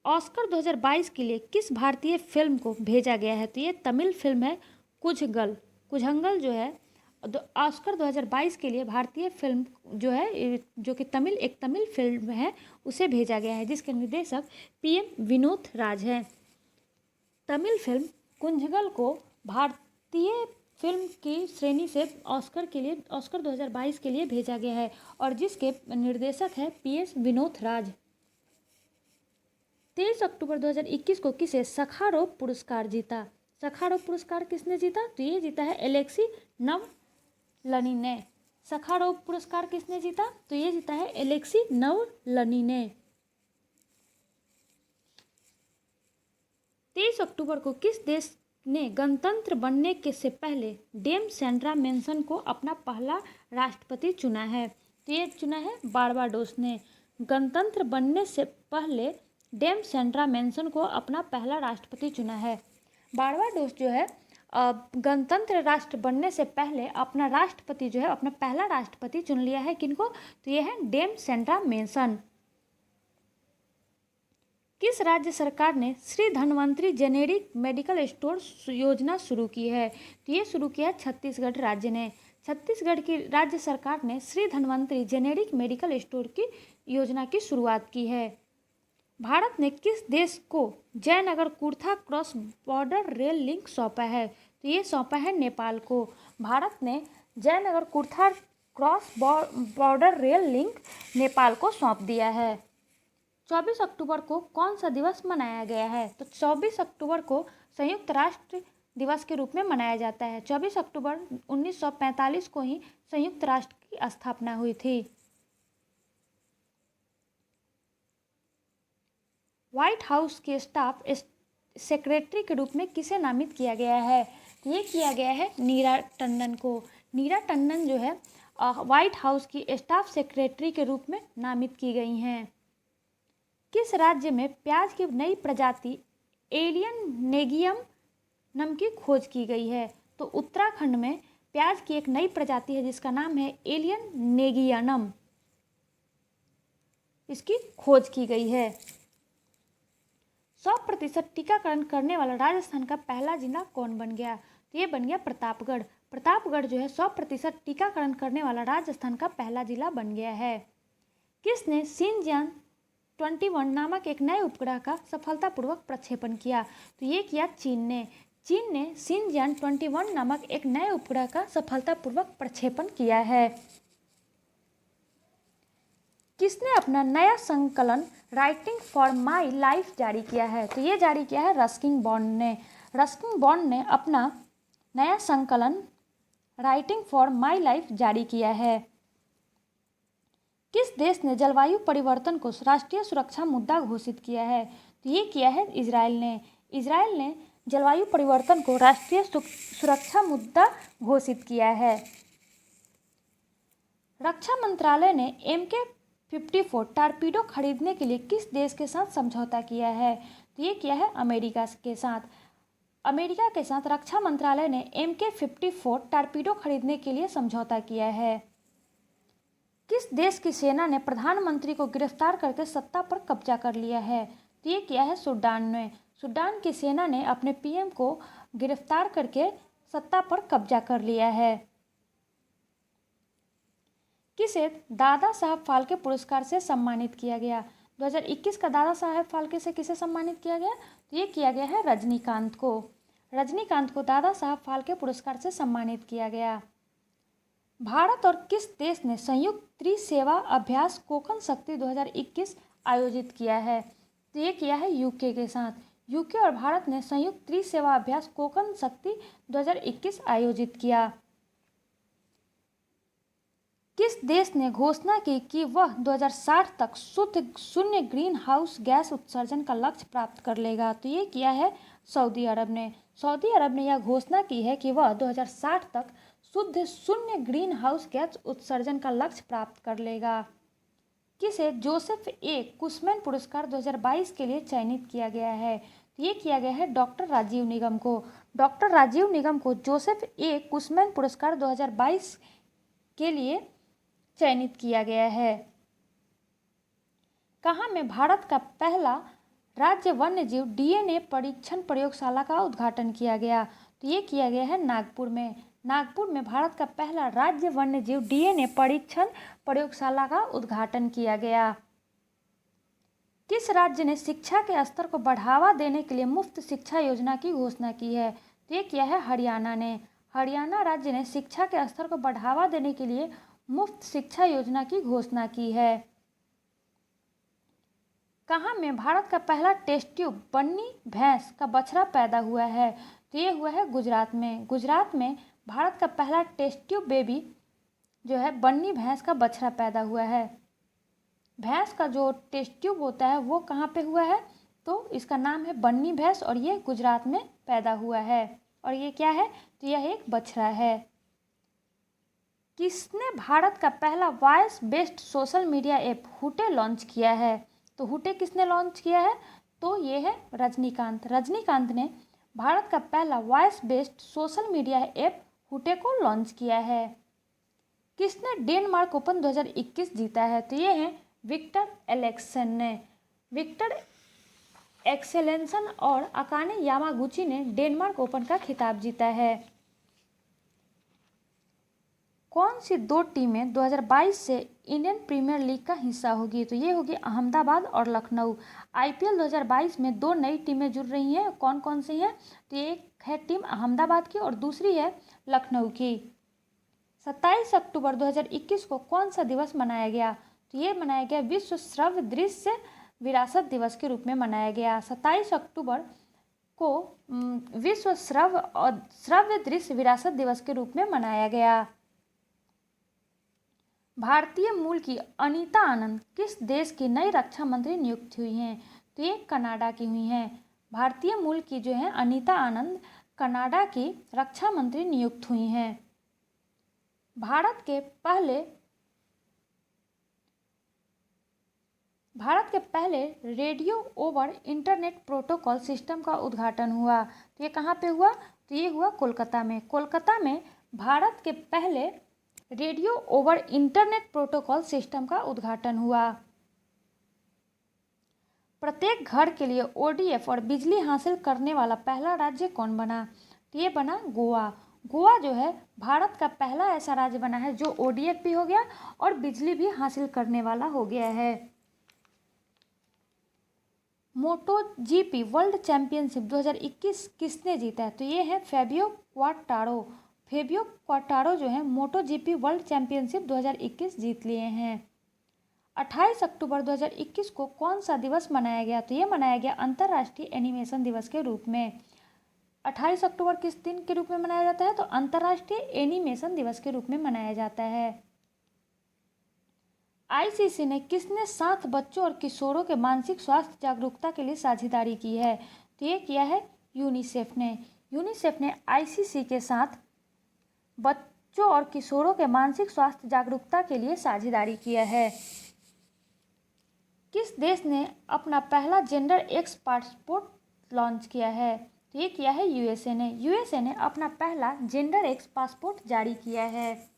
ऑस्कर 2022 के लिए किस भारतीय फिल्म को भेजा गया है? तो ये तमिल फिल्म है कुझगल। कुझंगल जो है ऑस्कर 2022 के लिए भारतीय फिल्म जो है, जो कि एक तमिल फिल्म है, उसे भेजा गया है, जिसके निर्देशक PM विनोद राज हैं। तमिल फिल्म कुंजगल को भारतीय फिल्म की श्रेणी से ऑस्कर 2022 के लिए भेजा गया है, और जिसके निर्देशक है PS विनोद राज। 23 अक्टूबर 2021 को किसे सखारोव पुरस्कार जीता? सखारोव पुरस्कार किसने जीता? तो ये जीता है एलेक्सी नवलनी ने। सखारोव पुरस्कार किसने जीता? तो ये जीता है एलेक्सी नवलनी ने। 23 अक्टूबर को किस देश ने गणतंत्र बनने के से पहले डेम सेंड्रा मेंसन को अपना पहला राष्ट्रपति चुना है? तो ये चुना है बारबाडोस ने। गणतंत्र बनने से पहले डेम सेंड्रा मेंसन को अपना पहला राष्ट्रपति चुना है। बारबाडोस जो है गणतंत्र राष्ट्र बनने से पहले अपना राष्ट्रपति जो है, अपना पहला राष्ट्रपति चुन लिया है। किनको? तो ये है डेम सेंड्रा मेंसन। किस राज्य सरकार ने Shri Dhanvantari generic medical store योजना शुरू की है? तो ये शुरू किया है छत्तीसगढ़ राज्य ने। छत्तीसगढ़ की राज्य सरकार ने Shri Dhanvantari generic medical store की योजना की शुरुआत की है। भारत ने किस देश को Jaynagar Kurtha cross border rail link सौंपा है? तो ये सौंपा है नेपाल को। भारत ने Jaynagar Kurtha cross border rail link Nepal को सौंप दिया है। 24 अक्टूबर को कौन सा दिवस मनाया गया है? तो 24 अक्टूबर को संयुक्त राष्ट्र दिवस के रूप में मनाया जाता है। 24 अक्टूबर 1945 को ही संयुक्त राष्ट्र की स्थापना हुई थी। व्हाइट हाउस के स्टाफ सेक्रेटरी के रूप में किसे नामित किया गया है? ये किया गया है नीरा टंडन को। नीरा टंडन जो है व्हाइट हाउस की स्टाफ सेक्रेटरी के रूप में नामित की गई हैं। किस राज्य में प्याज की नई प्रजाति एलियन नेगियम नम की खोज की गई है? तो उत्तराखंड में प्याज की एक नई प्रजाति है जिसका नाम है एलियन नेगियनम, इसकी खोज की गई है। 100% टीकाकरण करने वाला राजस्थान का पहला जिला कौन बन गया? तो ये बन गया प्रतापगढ़। प्रतापगढ़ जो है 100% टीकाकरण करने वाला राजस्थान का पहला जिला बन गया है। किसने शिनजियांग 21 नामक एक नए उपग्रह का सफलतापूर्वक प्रक्षेपण किया? तो ये किया चीन ने। चीन ने शिनजियांग 21 नामक एक नए उपग्रह का सफलतापूर्वक प्रक्षेपण किया है। किसने अपना नया संकलन राइटिंग फॉर माई लाइफ जारी किया है? तो ये जारी किया है रस्किन बॉन्ड ने। रस्किन बॉन्ड ने अपना नया संकलन राइटिंग फॉर माई लाइफ जारी किया है। किस देश ने जलवायु परिवर्तन को राष्ट्रीय सुरक्षा मुद्दा घोषित किया है? तो ये किया है इजराइल ने। इजराइल ने जलवायु परिवर्तन को राष्ट्रीय सुरक्षा मुद्दा घोषित किया है। रक्षा मंत्रालय ने MK-54 टॉर्पीडो खरीदने के लिए किस देश के साथ समझौता किया है? तो ये किया है अमेरिका के साथ। अमेरिका के साथ रक्षा मंत्रालय ने MK-54 टॉर्पीडो खरीदने के लिए समझौता किया है। किस देश की सेना ने प्रधानमंत्री को गिरफ्तार करके सत्ता पर कब्जा कर लिया है? तो ये किया है सूडान ने। सूडान की सेना ने अपने PM को गिरफ्तार करके सत्ता पर कब्जा कर लिया है। किसे दादा साहब फाल्के पुरस्कार से सम्मानित किया गया? 2021 का दादा साहब फाल्के से किसे सम्मानित किया गया? तो ये किया गया है रजनीकांत को। रजनीकांत को दादा साहब फाल्के पुरस्कार से सम्मानित किया गया। भारत और किस देश ने संयुक्त त्रिसेवा अभ्यास कोकण शक्ति 2021 आयोजित किया है? तो ये किया है UK के साथ। UK और भारत ने संयुक्त त्रिसेवा अभ्यास कोकण शक्ति 2021 आयोजित किया। किस देश ने घोषणा की कि वह 2060 तक शुद्ध शून्य ग्रीन हाउस गैस उत्सर्जन का लक्ष्य प्राप्त कर लेगा? तो ये किया है सऊदी अरब ने। सऊदी अरब ने यह घोषणा की है कि वह 2060 तक शुद्ध शून्य ग्रीन हाउस गैस उत्सर्जन का लक्ष्य प्राप्त कर लेगा। किसे जोसेफ ए कुशमैन पुरस्कार 2022 के लिए चयनित किया गया है? तो ये किया गया है डॉक्टर राजीव निगम को। डॉक्टर राजीव निगम को जोसेफ ए कुशमैन पुरस्कार 2022 के लिए चयनित किया गया है। कहाँ में भारत का पहला राज्य वन्यजीव डीएनए परीक्षण प्रयोगशाला का उद्घाटन किया गया? तो ये किया गया है नागपुर में। नागपुर में भारत का पहला राज्य वन्यजीव डीएनए परीक्षण प्रयोगशाला का उद्घाटन किया गया। किस राज्य ने शिक्षा के स्तर को बढ़ावा देने के लिए मुफ्त शिक्षा योजना की घोषणा की है? तो ये किया है हरियाणा ने। हरियाणा राज्य ने शिक्षा के स्तर को बढ़ावा देने के लिए मुफ्त शिक्षा योजना की घोषणा की है। कहाँ में भारत का पहला टेस्ट ट्यूब बन्नी भैंस का बछड़ा पैदा हुआ है? तो ये हुआ है गुजरात में। गुजरात में भारत का पहला टेस्ट ट्यूब बेबी जो है बन्नी भैंस का बछड़ा पैदा हुआ है। भैंस का जो टेस्ट ट्यूब होता है वो कहाँ पे हुआ है? तो इसका नाम है बन्नी भैंस और ये गुजरात में पैदा हुआ है। और ये क्या है? तो यह एक बछड़ा है। किसने भारत का पहला voice based social media app Hoote launch किया है? तो हुटे किसने लॉन्च किया है? तो ये है रजनीकांत। रजनीकांत ने भारत का पहला voice based social media app Hoote को लॉन्च किया है। किसने डेनमार्क ओपन 2021 जीता है? तो ये है विक्टर एलेक्सन ने। विक्टर एक्सेलेंसन और अकाने यामागुची ने डेनमार्क ओपन का खिताब जीता है। कौन सी दो टीमें 2022 से इंडियन प्रीमियर लीग का हिस्सा होगी? तो ये होगी अहमदाबाद और लखनऊ। आईपीएल 2022 में दो नई टीमें जुड़ रही हैं। कौन कौन सी हैं? तो एक है टीम अहमदाबाद की और दूसरी है लखनऊ की। 27 अक्टूबर 2021 को कौन सा दिवस मनाया गया? तो ये मनाया गया विश्व श्रव्य दृश्य विरासत दिवस के रूप में मनाया गया। 27 अक्टूबर को विश्व श्रव्य दृश्य विरासत दिवस के रूप में मनाया गया। भारतीय मूल की अनीता आनंद किस देश की नई रक्षा मंत्री नियुक्त हुई हैं? तो ये कनाडा की हुई हैं। भारतीय मूल की जो है अनीता आनंद कनाडा की रक्षा मंत्री नियुक्त हुई हैं। भारत के पहले radio over internet protocol system का उद्घाटन हुआ। तो ये कहाँ पे हुआ? तो ये हुआ कोलकाता में। कोलकाता में भारत के पहले radio over internet protocol system का उद्घाटन हुआ। प्रत्येक घर के लिए ओडीएफ और बिजली हासिल करने वाला पहला राज्य कौन बना? तो ये बना गोवा। गोवा जो है भारत का पहला ऐसा राज्य बना है जो ओडीएफ भी हो गया और बिजली भी हासिल करने वाला हो गया है। मोटो जीपी वर्ल्ड चैंपियनशिप 2021 किसने जीता है? तो ये है फेबियो क्वार्टारो। फेबियो क्वार्टारो जो है मोटो जीपी वर्ल्ड चैंपियनशिप 2021 जीत लिए हैं। 28 अक्टूबर 2021 को कौन सा दिवस मनाया गया? तो ये मनाया गया अंतर्राष्ट्रीय एनिमेशन दिवस के रूप में। 28 अक्टूबर किस दिन के रूप में मनाया जाता है? तो अंतर्राष्ट्रीय एनिमेशन दिवस के रूप में मनाया जाता है। आईसीसी ने किसने 7 बच्चों और किशोरों के मानसिक स्वास्थ्य जागरूकता के लिए साझेदारी की है? तो ये किया है यूनिसेफ ने। यूनिसेफ ने आईसीसी के साथ बच्चों और किशोरों के मानसिक स्वास्थ्य जागरूकता के लिए साझेदारी किया है। किस देश ने अपना पहला जेंडर एक्स पासपोर्ट लॉन्च किया है? तो ये किया है यूएसए ने। यूएसए ने अपना पहला जेंडर एक्स पासपोर्ट जारी किया है।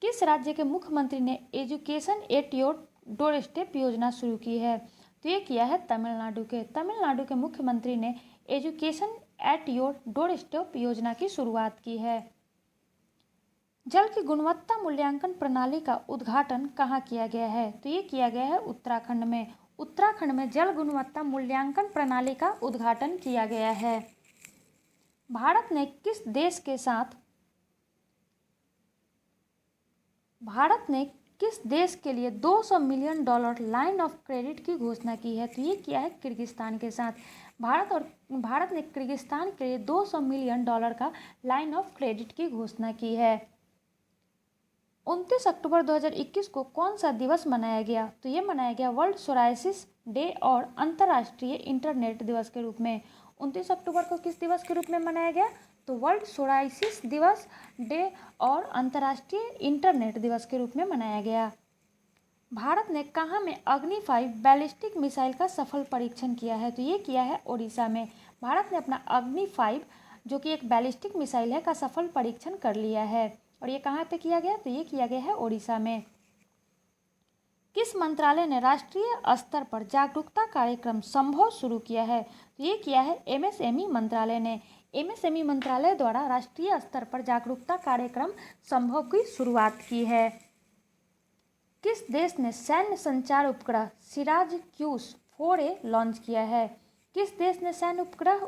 किस राज्य के मुख्यमंत्री ने एजुकेशन एट योर डोरस्टेप योजना शुरू की है? तो ये किया है तमिलनाडु के। तमिलनाडु के मुख्यमंत्री ने एजुकेशन एट योर डोरस्टेप योजना की शुरुआत की है। जल की गुणवत्ता मूल्यांकन प्रणाली का उद्घाटन कहाँ किया गया है? तो ये किया गया है उत्तराखंड में। उत्तराखंड में जल गुणवत्ता मूल्यांकन प्रणाली का उद्घाटन किया गया है। भारत ने किस देश के लिए $200 मिलियन लाइन ऑफ क्रेडिट की घोषणा की है? तो ये किया है किर्गिस्तान के साथ। भारत ने किर्गिस्तान के लिए $200 मिलियन का लाइन ऑफ क्रेडिट की घोषणा की है। 29 अक्टूबर 2021 को कौन सा दिवस मनाया गया? तो ये मनाया गया वर्ल्ड सोराइसिस डे और अंतर्राष्ट्रीय इंटरनेट दिवस के रूप में। 29 अक्टूबर को किस दिवस के रूप में मनाया गया? तो वर्ल्ड सोराइसिस दिवस डे और अंतर्राष्ट्रीय इंटरनेट दिवस के रूप में मनाया गया। भारत ने कहाँ में अग्नि 5 बैलिस्टिक मिसाइल का सफल परीक्षण किया है? तो ये किया है ओडिशा में। भारत ने अपना अग्नि 5 जो कि एक बैलिस्टिक मिसाइल है का सफल परीक्षण कर लिया है। और ये कहाँ पे किया गया? तो ये किया गया है ओडिशा में। किस मंत्रालय ने राष्ट्रीय स्तर पर जागरूकता कार्यक्रम संभव शुरू किया है? तो ये किया है एमएसएमई मंत्रालय ने। एमएसएमई मंत्रालय द्वारा राष्ट्रीय स्तर पर जागरूकता कार्यक्रम संभव की शुरुआत की है। किस देश ने सैन्य संचार उपग्रह सिराज क्यूस 4A लॉन्च किया है? किस देश ने सैन्य उपग्रह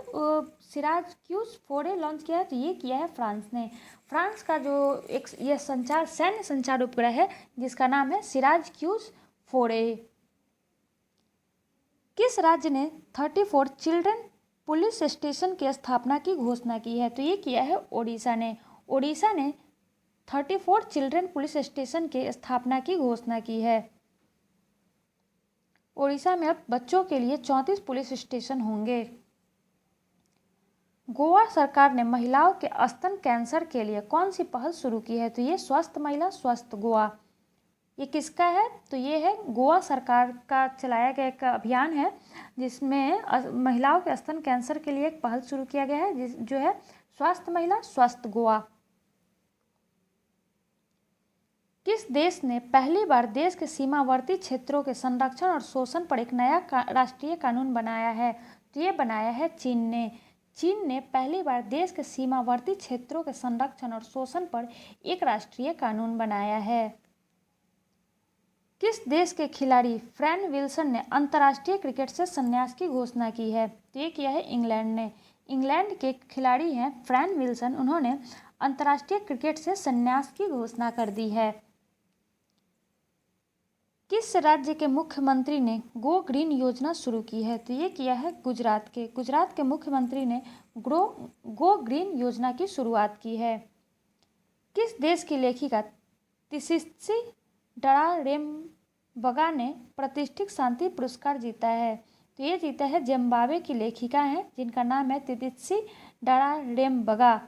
सिराज क्यूस 4A लॉन्च किया है? तो ये किया है फ्रांस ने। फ्रांस का जो एक ये सैन्य संचार उपग्रह है जिसका नाम है सिराज क्यूस 4A। किस राज्य ने 34 चिल्ड्रन पुलिस स्टेशन की स्थापना की घोषणा की है? तो ये किया है ओडिशा ने। ओडिशा ने 34 चिल्ड्रन पुलिस स्टेशन के स्थापना की घोषणा की है। ओडिशा में अब बच्चों के लिए 34 पुलिस स्टेशन होंगे। गोवा सरकार ने महिलाओं के स्तन कैंसर के लिए कौन सी पहल शुरू की है? तो ये स्वस्थ महिला स्वस्थ गोवा। ये किसका है? तो ये है गोवा सरकार का चलाया गया एक अभियान है जिसमें महिलाओं के स्तन कैंसर के लिए एक पहल शुरू किया गया है जो है स्वस्थ महिला स्वस्थ गोवा। किस देश ने पहली बार देश के सीमावर्ती क्षेत्रों के संरक्षण और शोषण पर एक नया राष्ट्रीय कानून बनाया है? तो ये बनाया है चीन ने। चीन ने पहली बार देश के सीमावर्ती क्षेत्रों के संरक्षण और शोषण पर एक राष्ट्रीय कानून बनाया है। किस देश के खिलाड़ी फ्रैन विल्सन ने अंतर्राष्ट्रीय क्रिकेट से संन्यास की घोषणा की है? तो ये किया है इंग्लैंड ने। इंग्लैंड के खिलाड़ी हैं फ्रैन विल्सन, उन्होंने अंतर्राष्ट्रीय क्रिकेट से संन्यास की घोषणा कर दी है। किस राज्य के मुख्यमंत्री ने गो ग्रीन योजना शुरू की है? तो ये किया है गुजरात के। गुजरात के मुख्यमंत्री ने गो ग्रीन योजना की शुरुआत की है। किस देश की लेखिका तिसित्सी डरारेम्बगा ने प्रतिष्ठित शांति पुरस्कार जीता है? तो ये जीता है जिम्बाब्वे की लेखिका हैं जिनका नाम है तिसित्सी डरारेम्बगा।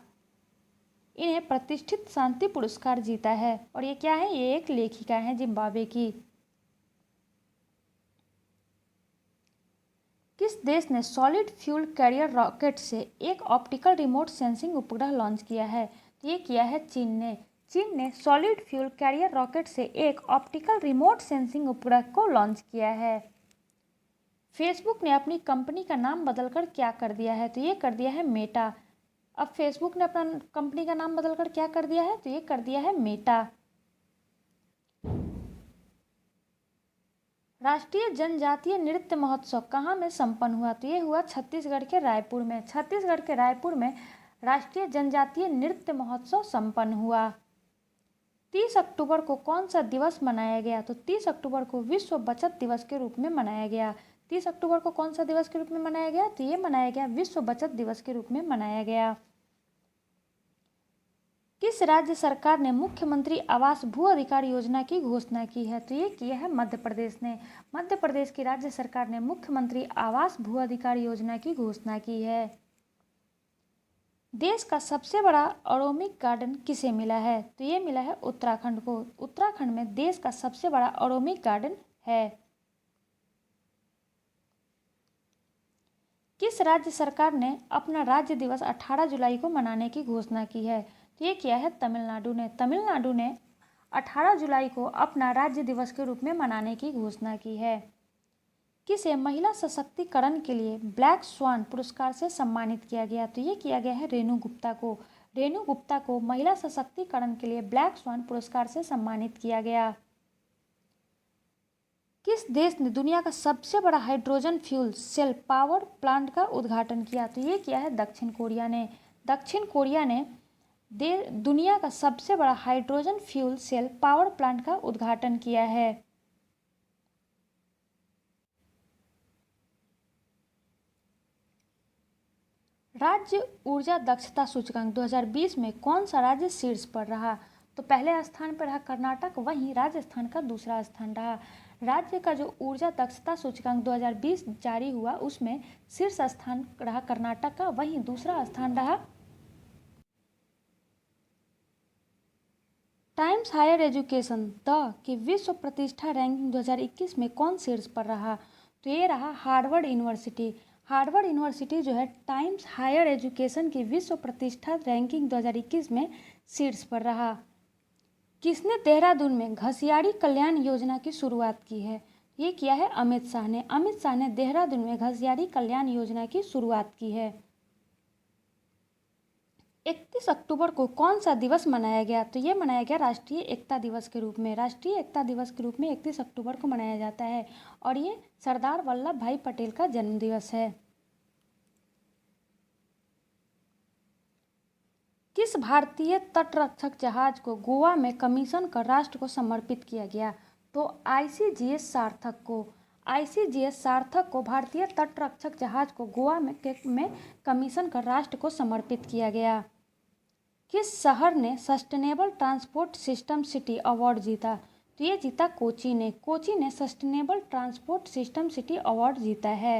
इन्हें प्रतिष्ठित शांति पुरस्कार जीता है। और ये क्या है? ये एक लेखिका है जिम्बाब्वे की। किस देश ने सॉलिड फ्यूल कैरियर रॉकेट से एक ऑप्टिकल रिमोट सेंसिंग उपग्रह लॉन्च किया है? तो ये किया है चीन ने। चीन ने सॉलिड फ्यूल कैरियर रॉकेट से एक ऑप्टिकल रिमोट सेंसिंग उपग्रह को लॉन्च किया है। फेसबुक ने अपनी कंपनी का नाम बदलकर क्या कर दिया है? तो ये कर दिया है मेटा। अब फेसबुक ने अपना कंपनी का नाम बदलकर क्या कर दिया है? तो ये कर दिया है मेटा। राष्ट्रीय जनजातीय नृत्य महोत्सव कहाँ में संपन्न हुआ? तो ये हुआ छत्तीसगढ़ के रायपुर में। छत्तीसगढ़ के रायपुर में राष्ट्रीय जनजातीय नृत्य महोत्सव संपन्न हुआ। 30 अक्टूबर को कौन सा दिवस मनाया गया? तो 30 अक्टूबर को विश्व बचत दिवस के रूप में मनाया गया। 30 अक्टूबर को कौन सा दिवस के रूप में मनाया गया? तो ये मनाया गया विश्व बचत दिवस के रूप में मनाया गया। किस राज्य सरकार ने मुख्यमंत्री आवास भू अधिकार योजना की घोषणा की है? तो ये किया है मध्य प्रदेश ने। मध्य प्रदेश की राज्य सरकार ने मुख्यमंत्री आवास भू अधिकार योजना की घोषणा की है। देश का सबसे बड़ा अरोमिक गार्डन किसे मिला है? तो ये मिला है उत्तराखंड को। उत्तराखंड में देश का सबसे बड़ा अरोमिक गार्डन है। किस राज्य सरकार ने अपना राज्य दिवस 18 जुलाई को मनाने की घोषणा की है? तो ये किया है तमिलनाडु ने। तमिलनाडु ने 18 जुलाई को अपना राज्य दिवस के रूप में मनाने की घोषणा की है। किसे महिला सशक्तिकरण के लिए ब्लैक स्वान पुरस्कार से सम्मानित किया गया? तो ये किया गया है रेणु गुप्ता को। रेणु गुप्ता को महिला सशक्तिकरण के लिए ब्लैक स्वान पुरस्कार से सम्मानित किया गया। किस देश ने दुनिया का सबसे बड़ा hydrogen fuel cell power plant का उद्घाटन किया? तो ये किया है दक्षिण कोरिया ने। दक्षिण कोरिया ने दुनिया का सबसे बड़ा hydrogen fuel cell power plant का उद्घाटन किया है। राज्य ऊर्जा दक्षता सूचकांक 2020 में कौन सा राज्य शीर्ष पर रहा? तो पहले स्थान पर रहा कर्नाटक, वहीं राजस्थान का दूसरा स्थान रहा। राज्य का जो ऊर्जा दक्षता सूचकांक 2020 जारी हुआ उसमें शीर्ष स्थान रहा कर्नाटक का, वहीं दूसरा स्थान रहा times higher education the key विश्व प्रतिष्ठा रैंकिंग 2021 में कौन शीर्ष पर रहा? तो ये रहा हार्वर्ड यूनिवर्सिटी। हार्वर्ड यूनिवर्सिटी जो है टाइम्स हायर एजुकेशन की विश्व प्रतिष्ठा रैंकिंग 2021 में शीर्ष पर रहा। किसने देहरादून में घसियाड़ी कल्याण योजना की शुरुआत की है? ये किया है अमित शाह ने। अमित शाह ने देहरादून में घसियाड़ी कल्याण योजना की शुरुआत की है। 31 अक्टूबर को कौन सा दिवस मनाया गया? तो ये मनाया गया राष्ट्रीय एकता दिवस के रूप में। राष्ट्रीय एकता दिवस के रूप में 31 अक्टूबर को मनाया जाता है और ये सरदार वल्लभ भाई पटेल का जन्मदिवस है। किस भारतीय तटरक्षक जहाज को गोवा में कमीशन कर राष्ट्र को समर्पित किया गया? तो आईसीजीएस सार्थक को। आईसीजीएस सार्थक को भारतीय तटरक्षक जहाज को गोवा में कमीशन कर राष्ट्र को समर्पित किया गया। किस शहर ने sustainable transport system city award जीता? तो ये जीता कोची ने। कोची ने sustainable transport system city award जीता है।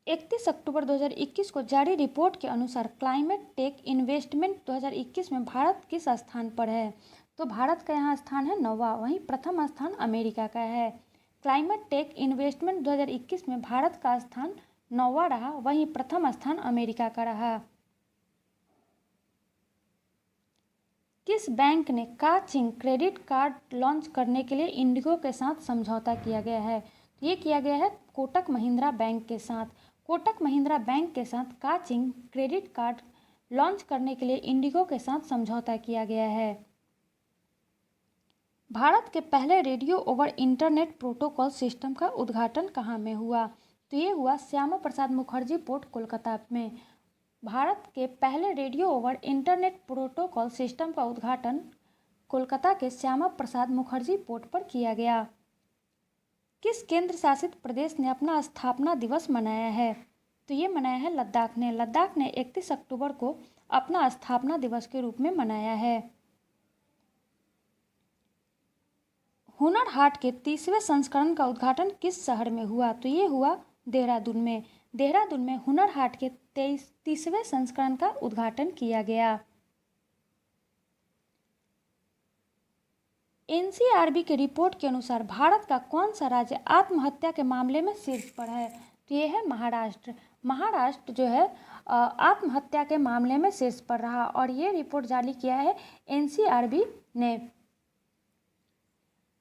इकतीस अक्टूबर 2021 को जारी रिपोर्ट के अनुसार क्लाइमेट टेक इन्वेस्टमेंट 2021 में भारत किस स्थान पर है? तो भारत का यहाँ स्थान है 9वां, वहीं प्रथम स्थान अमेरिका का है। क्लाइमेट टेक इन्वेस्टमेंट 2021 में भारत का स्थान 9वां रहा, वहीं प्रथम स्थान अमेरिका का रहा। किस बैंक ने काचिंग क्रेडिट कार्ड लॉन्च करने के लिए इंडिगो के साथ समझौता किया गया है? तो ये किया गया है कोटक महिंद्रा बैंक के साथ। कोटक महिंद्रा बैंक के साथ काचिंग क्रेडिट कार्ड लॉन्च करने के लिए इंडिगो के साथ समझौता किया गया है। भारत के पहले radio over internet protocol system का उद्घाटन कहाँ में हुआ? तो ये हुआ श्यामा प्रसाद मुखर्जी पोर्ट कोलकाता में। भारत के पहले radio over internet protocol system का उद्घाटन कोलकाता के श्यामा प्रसाद मुखर्जी पोर्ट पर किया गया। किस केंद्र शासित प्रदेश ने अपना स्थापना दिवस मनाया है? तो ये मनाया है लद्दाख ने। लद्दाख ने 31 अक्टूबर को अपना स्थापना दिवस के रूप में मनाया है। हुनर हाट के 30वें संस्करण का उद्घाटन किस शहर में हुआ? तो ये हुआ देहरादून में। देहरादून में हुनर हाट के 30वें संस्करण का उद्घाटन किया गया। एनसीआरबी के रिपोर्ट के अनुसार भारत का कौन सा राज्य आत्महत्या के मामले में शीर्ष पर है? तो ये है महाराष्ट्र। महाराष्ट्र जो है आत्महत्या के मामले में शीर्ष पर रहा और ये रिपोर्ट जारी किया है एनसीआरबी ने।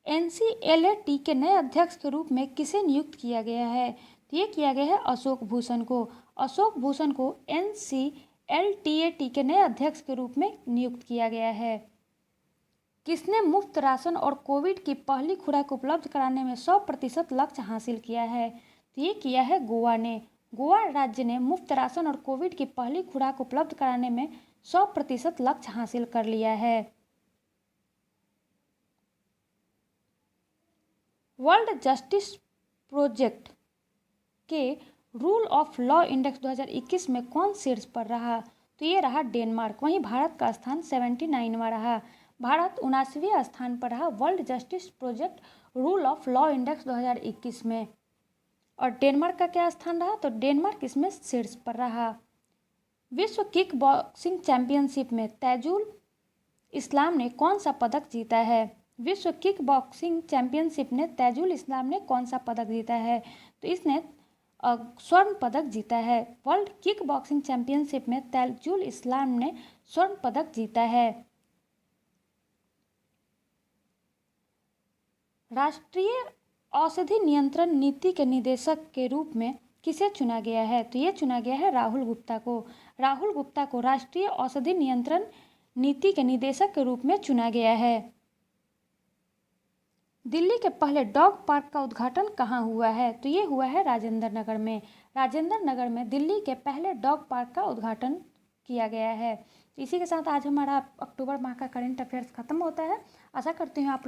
एनसीएलटी के नए अध्यक्ष के रूप में किसे नियुक्त किया गया है? तो ये किया गया है अशोक भूषण को। अशोक भूषण को एनसीएलटीएटी के नए अध्यक्ष के रूप में नियुक्त किया गया है। किसने मुफ्त राशन और कोविड की पहली खुराक उपलब्ध कराने में 100% लक्ष्य हासिल किया है? तो ये किया है गोवा ने। गोवा राज्य ने मुफ्त राशन और कोविड की पहली खुराक उपलब्ध कराने में 100% लक्ष्य हासिल कर लिया है। वर्ल्ड जस्टिस प्रोजेक्ट के रूल ऑफ लॉ इंडेक्स 2021 में कौन शीर्ष पर रहा? तो ये रहा डेनमार्क। वहीं भारत का स्थान 79वां रहा। भारत 79वें स्थान पर रहा world justice project rule of law index 2021 में। और डेनमार्क का क्या स्थान रहा? तो डेनमार्क इसमें शीर्ष पर रहा। विश्व किक बॉक्सिंग चैंपियनशिप में तैजुल इस्लाम ने कौन सा पदक जीता है? विश्व किक बॉक्सिंग चैंपियनशिप ने तैजुल इस्लाम ने कौन सा पदक जीता है? तो इसने स्वर्ण पदक जीता है। वर्ल्ड किक बॉक्सिंग चैंपियनशिप में तैजुल इस्लाम ने स्वर्ण पदक जीता है। राष्ट्रीय औषधि नियंत्रण नीति के निदेशक के रूप में किसे चुना गया है? तो ये चुना गया है राहुल गुप्ता को। राहुल गुप्ता को राष्ट्रीय औषधि नियंत्रण नीति के निदेशक के रूप में चुना गया है। दिल्ली के पहले डॉग पार्क का उद्घाटन कहाँ हुआ है? तो ये हुआ है राजेंद्र नगर में। राजेंद्र नगर में दिल्ली के पहले डॉग पार्क का उद्घाटन किया गया है। इसी के साथ आज हमारा अक्टूबर माह का करंट अफेयर्स खत्म होता है। आशा करती हूँ आप लोग